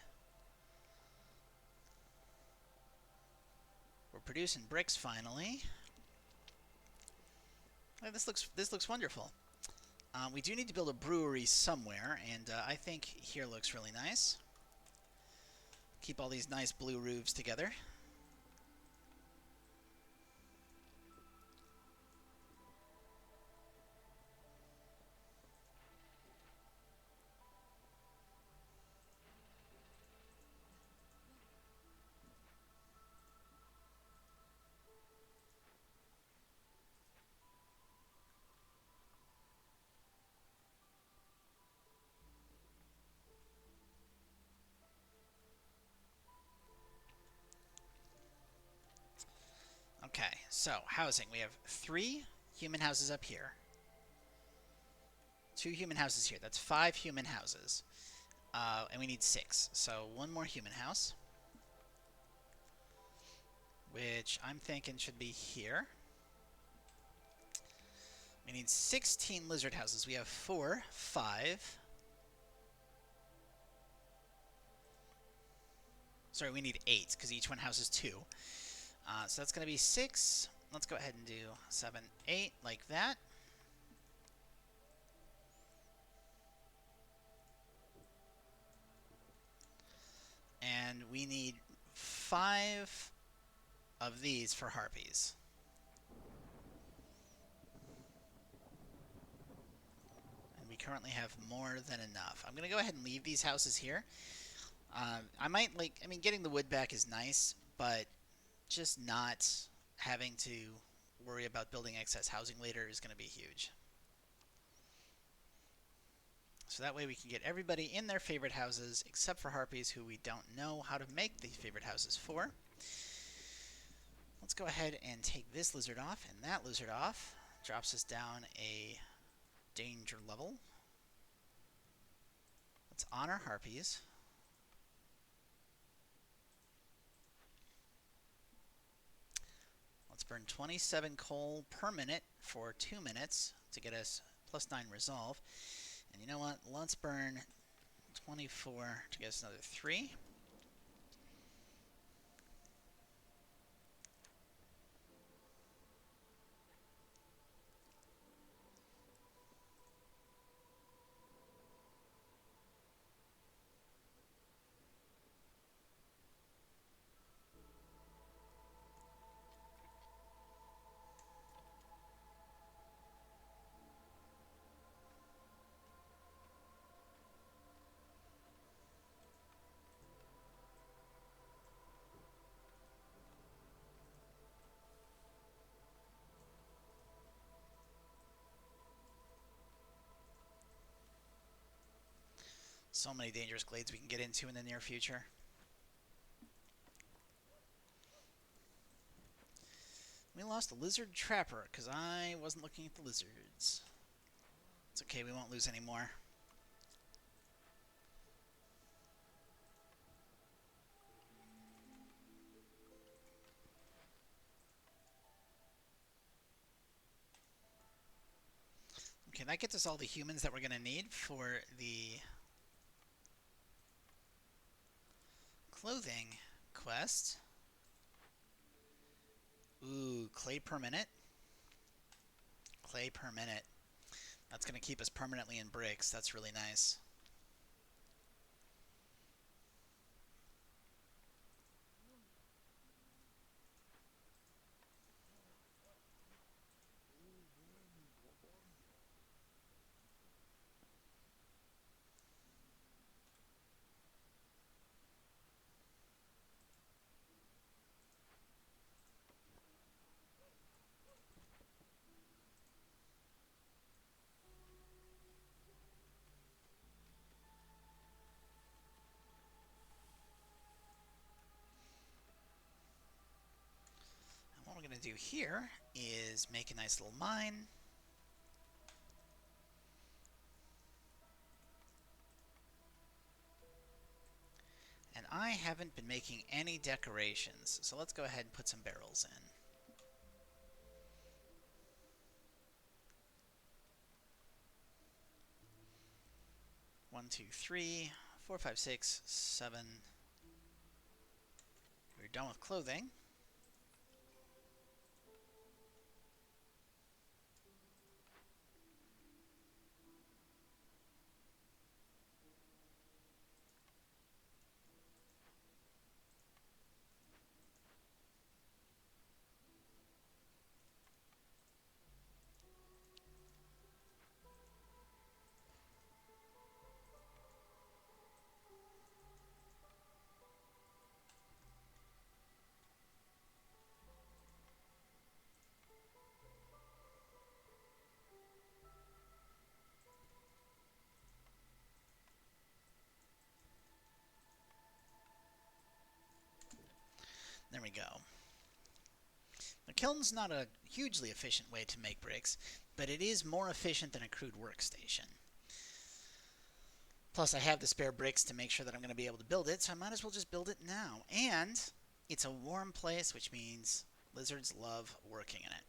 We're producing bricks finally. Oh, this looks wonderful. We do need to build a brewery somewhere, and I think here looks really nice. Keep all these nice blue roofs together. Okay, so housing. We have 3 human houses up here. 2 human houses here. That's 5 human houses. And we need 6. So 1 more human house, which I'm thinking should be here. We need 16 lizard houses. We have 4, 5. Sorry, we need 8, because each one houses 2. So that's going to be 6. Let's go ahead and do 7, 8, like that. And we need 5 of these for harpies. And we currently have more than enough. I'm going to go ahead and leave these houses here. I might, like, I mean, getting the wood back is nice, but just not having to worry about building excess housing later is going to be huge. So that way we can get everybody in their favorite houses except for harpies who we don't know how to make the favorite houses for. Let's go ahead and take this lizard off and that lizard off. Drops us down a danger level. Let's honor harpies. Let's burn 27 coal per minute for 2 minutes to get us +9 resolve. And you know what? Let's burn 24 to get us another 3. So many dangerous glades we can get into in the near future. We lost a lizard trapper because I wasn't looking at the lizards. It's okay, we won't lose any more. Okay, that gets us all the humans that we're going to need for the clothing quest. Ooh, clay per minute. Clay per minute. That's going to keep us permanently in bricks. That's really nice. What we're going to do here is make a nice little mine. And I haven't been making any decorations, so let's go ahead and put some barrels in. 1, 2, 3, 4, 5, 6, 7. We're done with clothing. There we go. The kiln's not a hugely efficient way to make bricks, but it is more efficient than a crude workstation. Plus, I have the spare bricks to make sure that I'm going to be able to build it, so I might as well just build it now. And it's a warm place, which means lizards love working in it.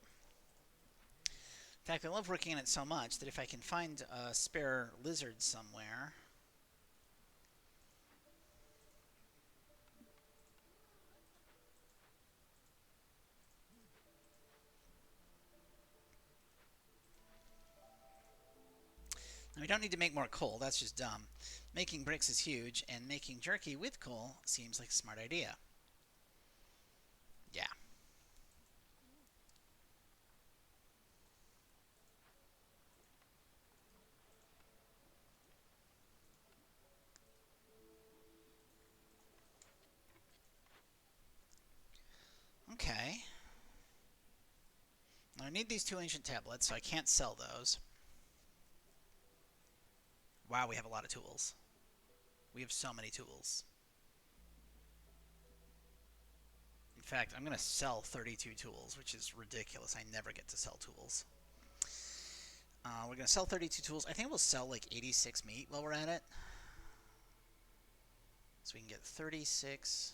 In fact, I love working in it so much that if I can find a spare lizard somewhere... Now, we don't need to make more coal, that's just dumb. Making bricks is huge, and making jerky with coal seems like a smart idea. Yeah. Okay. I need these 2 ancient tablets, so I can't sell those. Wow, we have a lot of tools. We have so many tools. In fact, I'm going to sell 32 tools, which is ridiculous. I never get to sell tools. We're going to sell 32 tools. I think we'll sell like 86 meat while we're at it. So we can get 36.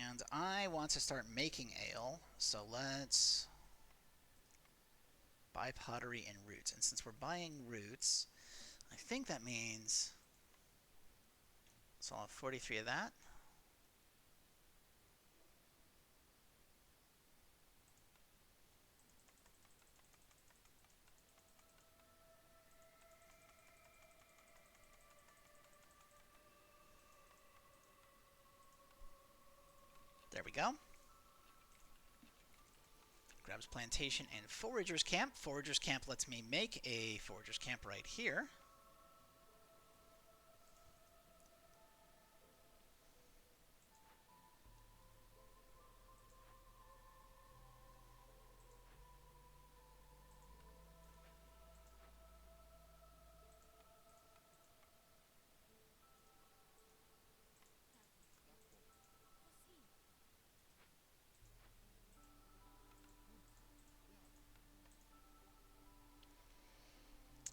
And I want to start making ale, so let's buy pottery and roots. And since we're buying roots, I think that means... So I'll have 43 of that. There we go. Grabs plantation and foragers camp. Foragers camp lets me make a foragers camp right here.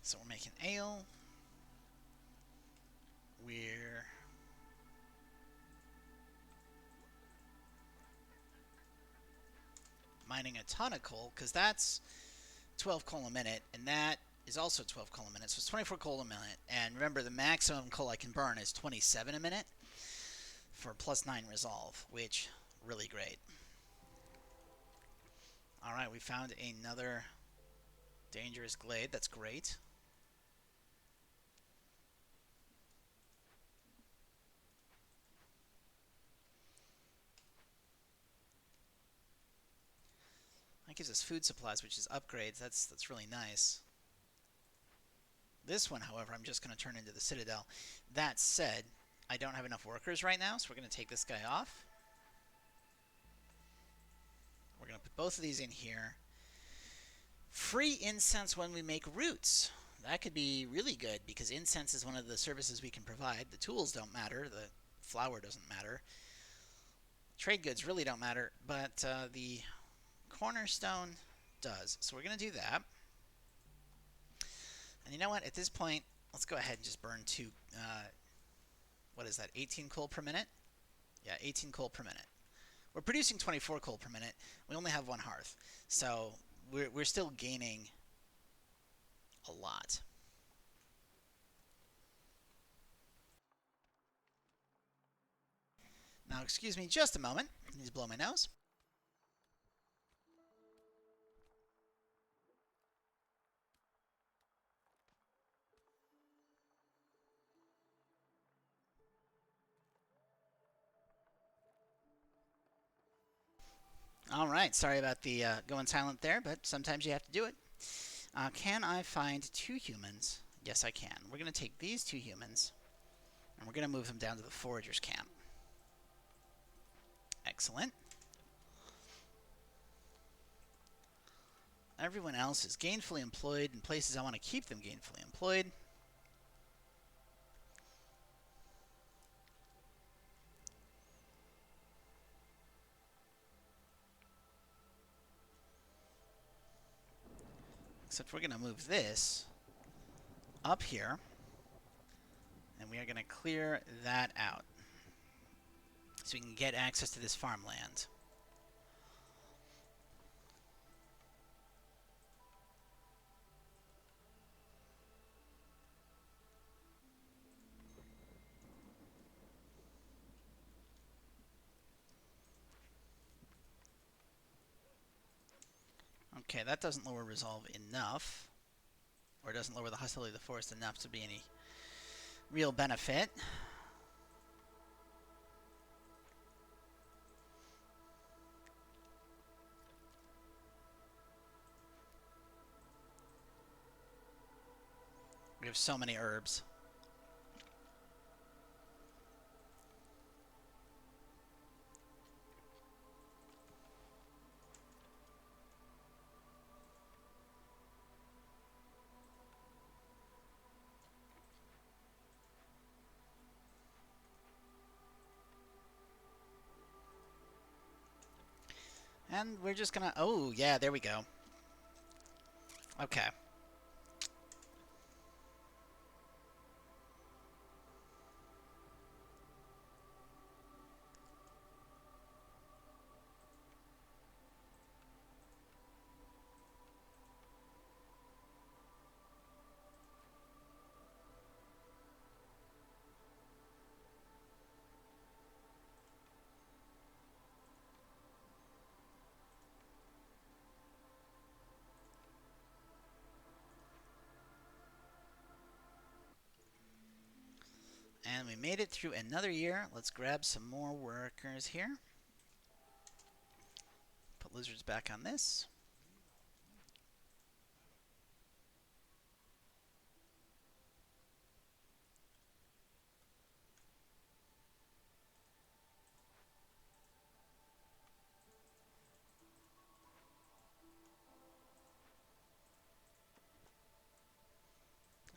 So we're making ale. We're mining a ton of coal, because that's 12 coal a minute, and that is also 12 coal a minute, so it's 24 coal a minute. And remember, the maximum coal I can burn is 27 a minute for +9 resolve, which, really great. Alright, we found another dangerous glade. That's great. That gives us food supplies, which is upgrades. That's really nice. This one, however, I'm just going to turn into the Citadel. That said, I don't have enough workers right now, so we're going to take this guy off. We're going to put both of these in here. Free incense when we make roots. That could be really good, because incense is one of the services we can provide. The tools don't matter. The flour doesn't matter. Trade goods really don't matter, but the cornerstone does. So we're going to do that. And you know what? At this point, let's go ahead and just burn 2... what is that? 18 coal per minute? Yeah, 18 coal per minute. We're producing 24 coal per minute. We only have 1 hearth. So we're still gaining a lot. Now, excuse me just a moment. I need to blow my nose. All right, sorry about the going silent there, but sometimes you have to do it. Can I find 2 humans? Yes, I can. We're going to take these 2 humans, and we're going to move them down to the foragers camp. Excellent. Everyone else is gainfully employed in places I want to keep them gainfully employed. Except we're going to move this up here, and we are going to clear that out so we can get access to this farmland. Okay, that doesn't lower resolve enough, or it doesn't lower the hostility of the forest enough to be any real benefit. We have so many herbs. And we're just gonna... Oh, yeah, there we go. Okay. And we made it through another year. Let's grab some more workers here. Put lizards back on this.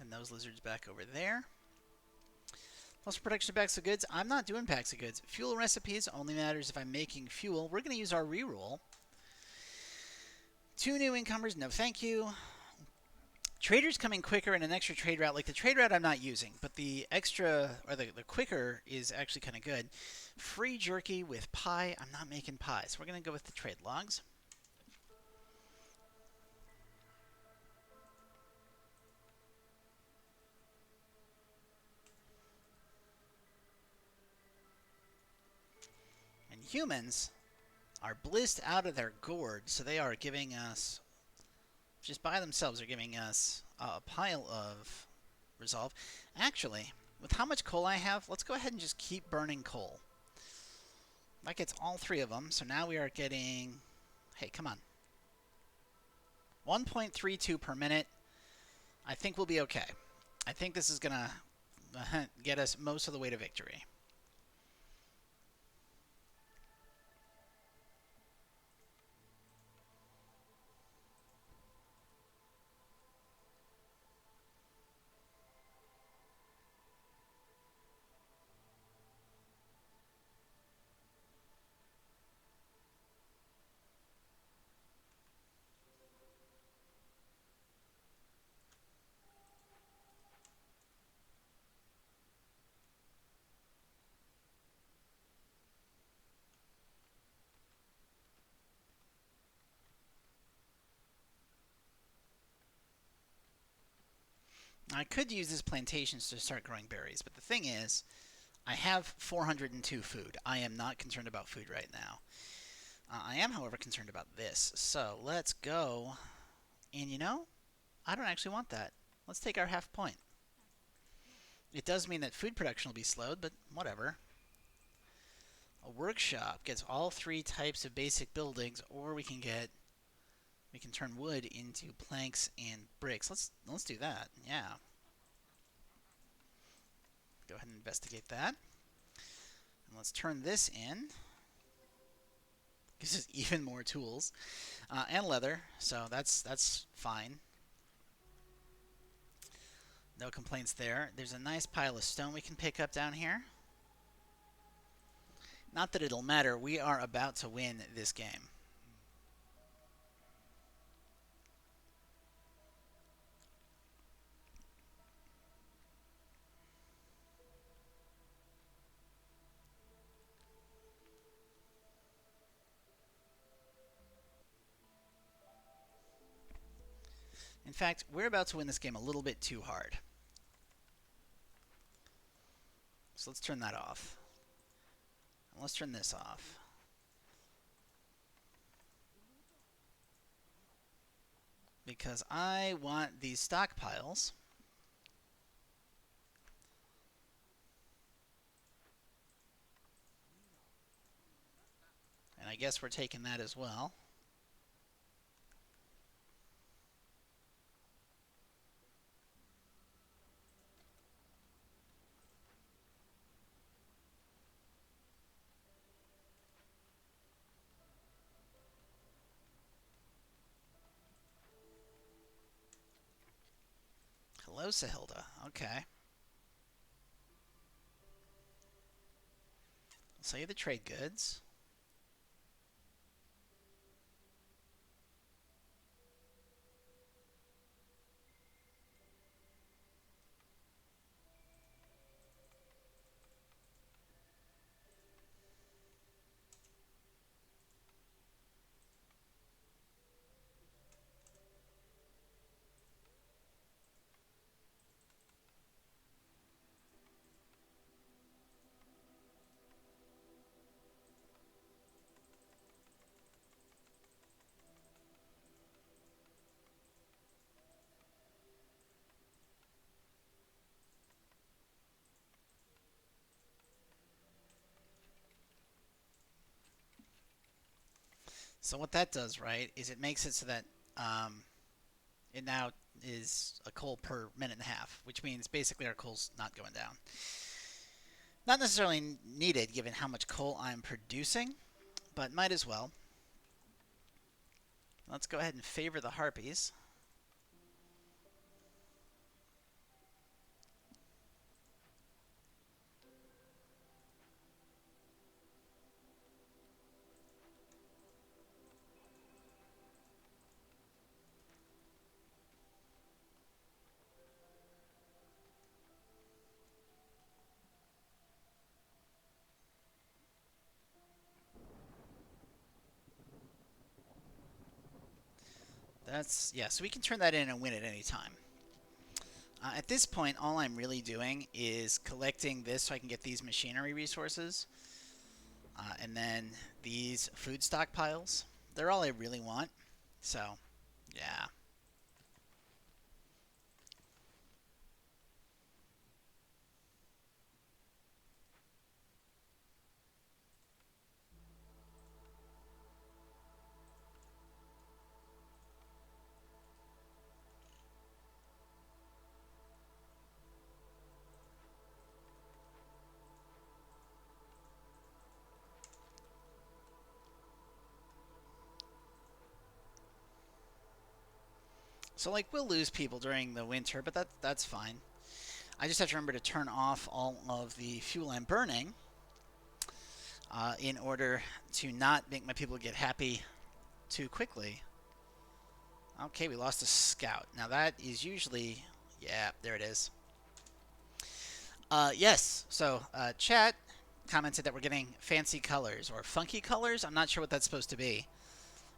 And those lizards back over there. Plus production of packs of goods. I'm not doing packs of goods. Fuel recipes only matters if I'm making fuel. We're going to use our reroll. 2 new incomers, no thank you. Traders coming quicker and an extra trade route. Like the trade route I'm not using, but the extra, or the quicker is actually kind of good. Free jerky with pie. I'm not making pie, so we're going to go with the trade logs. And humans are blissed out of their gourd, so they are giving us, just by themselves, are giving us a pile of resolve. Actually, with how much coal I have, let's go ahead and just keep burning coal. That gets all 3 of them, so now we are getting, hey, come on, 1.32 per minute. I think we'll be okay. I think this is going to get us most of the way to victory. I could use these plantations to start growing berries, but the thing is, I have 402 food. I am not concerned about food right now. I am, however, concerned about this. So let's go. And you know, I don't actually want that. Let's take our half point. It does mean that food production will be slowed, but whatever. A workshop gets all 3 types of basic buildings, or we can turn wood into planks and bricks. Let's do that. Yeah. Go ahead and investigate that. And let's turn this in. Gives us even more tools. And leather, so that's fine. No complaints there. There's a nice pile of stone we can pick up down here. Not that it'll matter. We are about to win this game. In fact, we're about to win this game a little bit too hard. So let's turn that off. And let's turn this off. Because I want these stockpiles. And I guess we're taking that as well. Hello, Sahilda. Okay. I'll sell you the trade goods. So what that does, right, is it makes it so that it now is a coal per minute and a half, which means basically our coal's not going down. Not necessarily needed given how much coal I'm producing, but might as well. Let's go ahead and favor the harpies. That's, yeah, so we can turn that in and win at any time. At this point, all I'm really doing is collecting this so I can get these machinery resources. And then these food stockpiles. They're all I really want. So, yeah. So, like, we'll lose people during the winter, but that's fine. I just have to remember to turn off all of the fuel I'm burning in order to not make my people get happy too quickly. Okay, we lost a scout. Now that is usually... Yeah, there it is. Yes, so chat commented that we're getting fancy colors or funky colors. I'm not sure what that's supposed to be.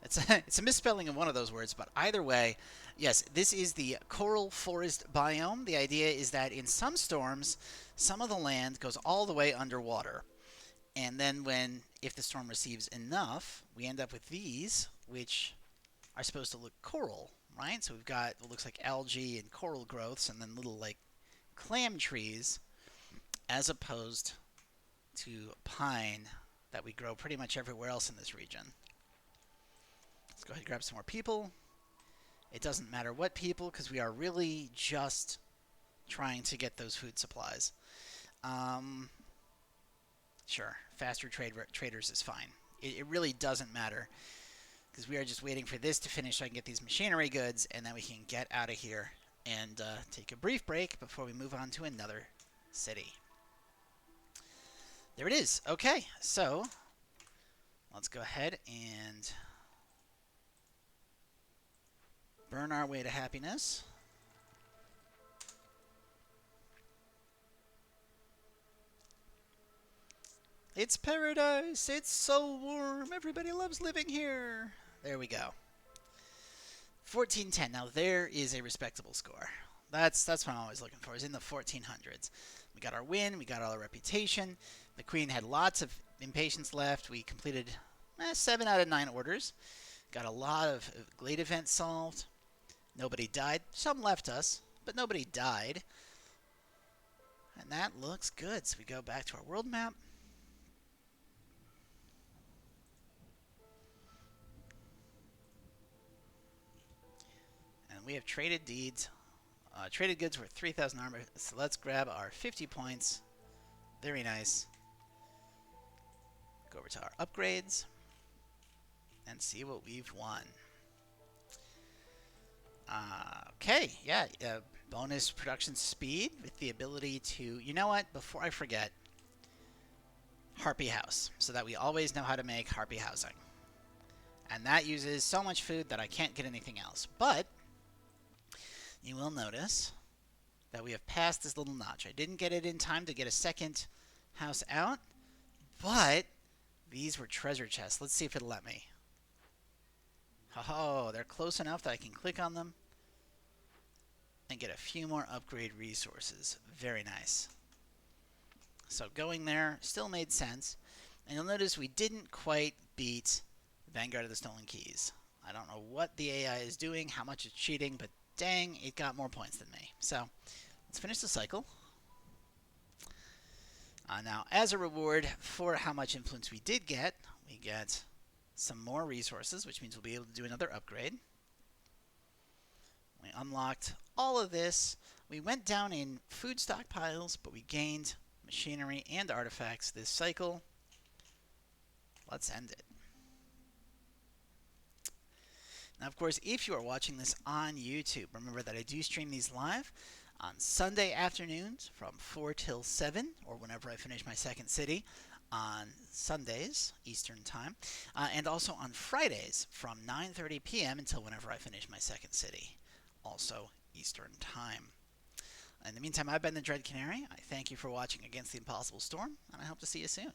It's a misspelling of one of those words, but either way, yes, this is the coral forest biome. The idea is that in some storms, some of the land goes all the way underwater. And then if the storm receives enough, we end up with these, which are supposed to look coral, right? So we've got what looks like algae and coral growths and then little like clam trees as opposed to pine that we grow pretty much everywhere else in this region. Let's go ahead and grab some more people. It doesn't matter what people because we are really just trying to get those food supplies. Sure, faster traders is fine. It really doesn't matter because we are just waiting for this to finish so I can get these machinery goods and then we can get out of here and take a brief break before we move on to another city. There it is. Okay, so let's go ahead and burn our way to happiness. It's paradise. It's so warm. Everybody loves living here. There we go. 1410. Now there is a respectable score. That's what I'm always looking for. Is in the 1400s. We got our win. We got all our reputation. The queen had lots of impatience left. We completed 7 out of 9 orders. Got a lot of glade events solved. Nobody died. Some left us, but nobody died. And that looks good. So we go back to our world map. And we have traded deeds. Traded goods worth 3,000 armor. So let's grab our 50 points. Very nice. Go over to our upgrades. And see what we've won. Okay, yeah. Bonus production speed with the ability to... You know what? Before I forget... Harpy House. So that we always know how to make Harpy Housing. And that uses so much food that I can't get anything else. But... You will notice that we have passed this little notch. I didn't get it in time to get a second house out, but these were treasure chests. Let's see if it'll let me. Oh, they're close enough that I can click on them and get a few more upgrade resources. Very nice. So going there still made sense. And you'll notice we didn't quite beat Vanguard of the Stolen Keys. I don't know what the AI is doing, how much it's cheating, but dang, it got more points than me. So, let's finish the cycle. Now, as a reward for how much influence we did get, we get some more resources, which means we'll be able to do another upgrade. We unlocked all of this. We went down in food stockpiles, but we gained machinery and artifacts this cycle. Let's end it. Now, of course, if you are watching this on YouTube, remember that I do stream these live on Sunday afternoons from 4 till 7, or whenever I finish my second city, on Sundays, Eastern Time, and also on Fridays from 9:30 p.m. until whenever I finish my second city, also Eastern Time. In the meantime, I've been the Dread Canary. I thank you for watching Against the Impossible Storm, and I hope to see you soon.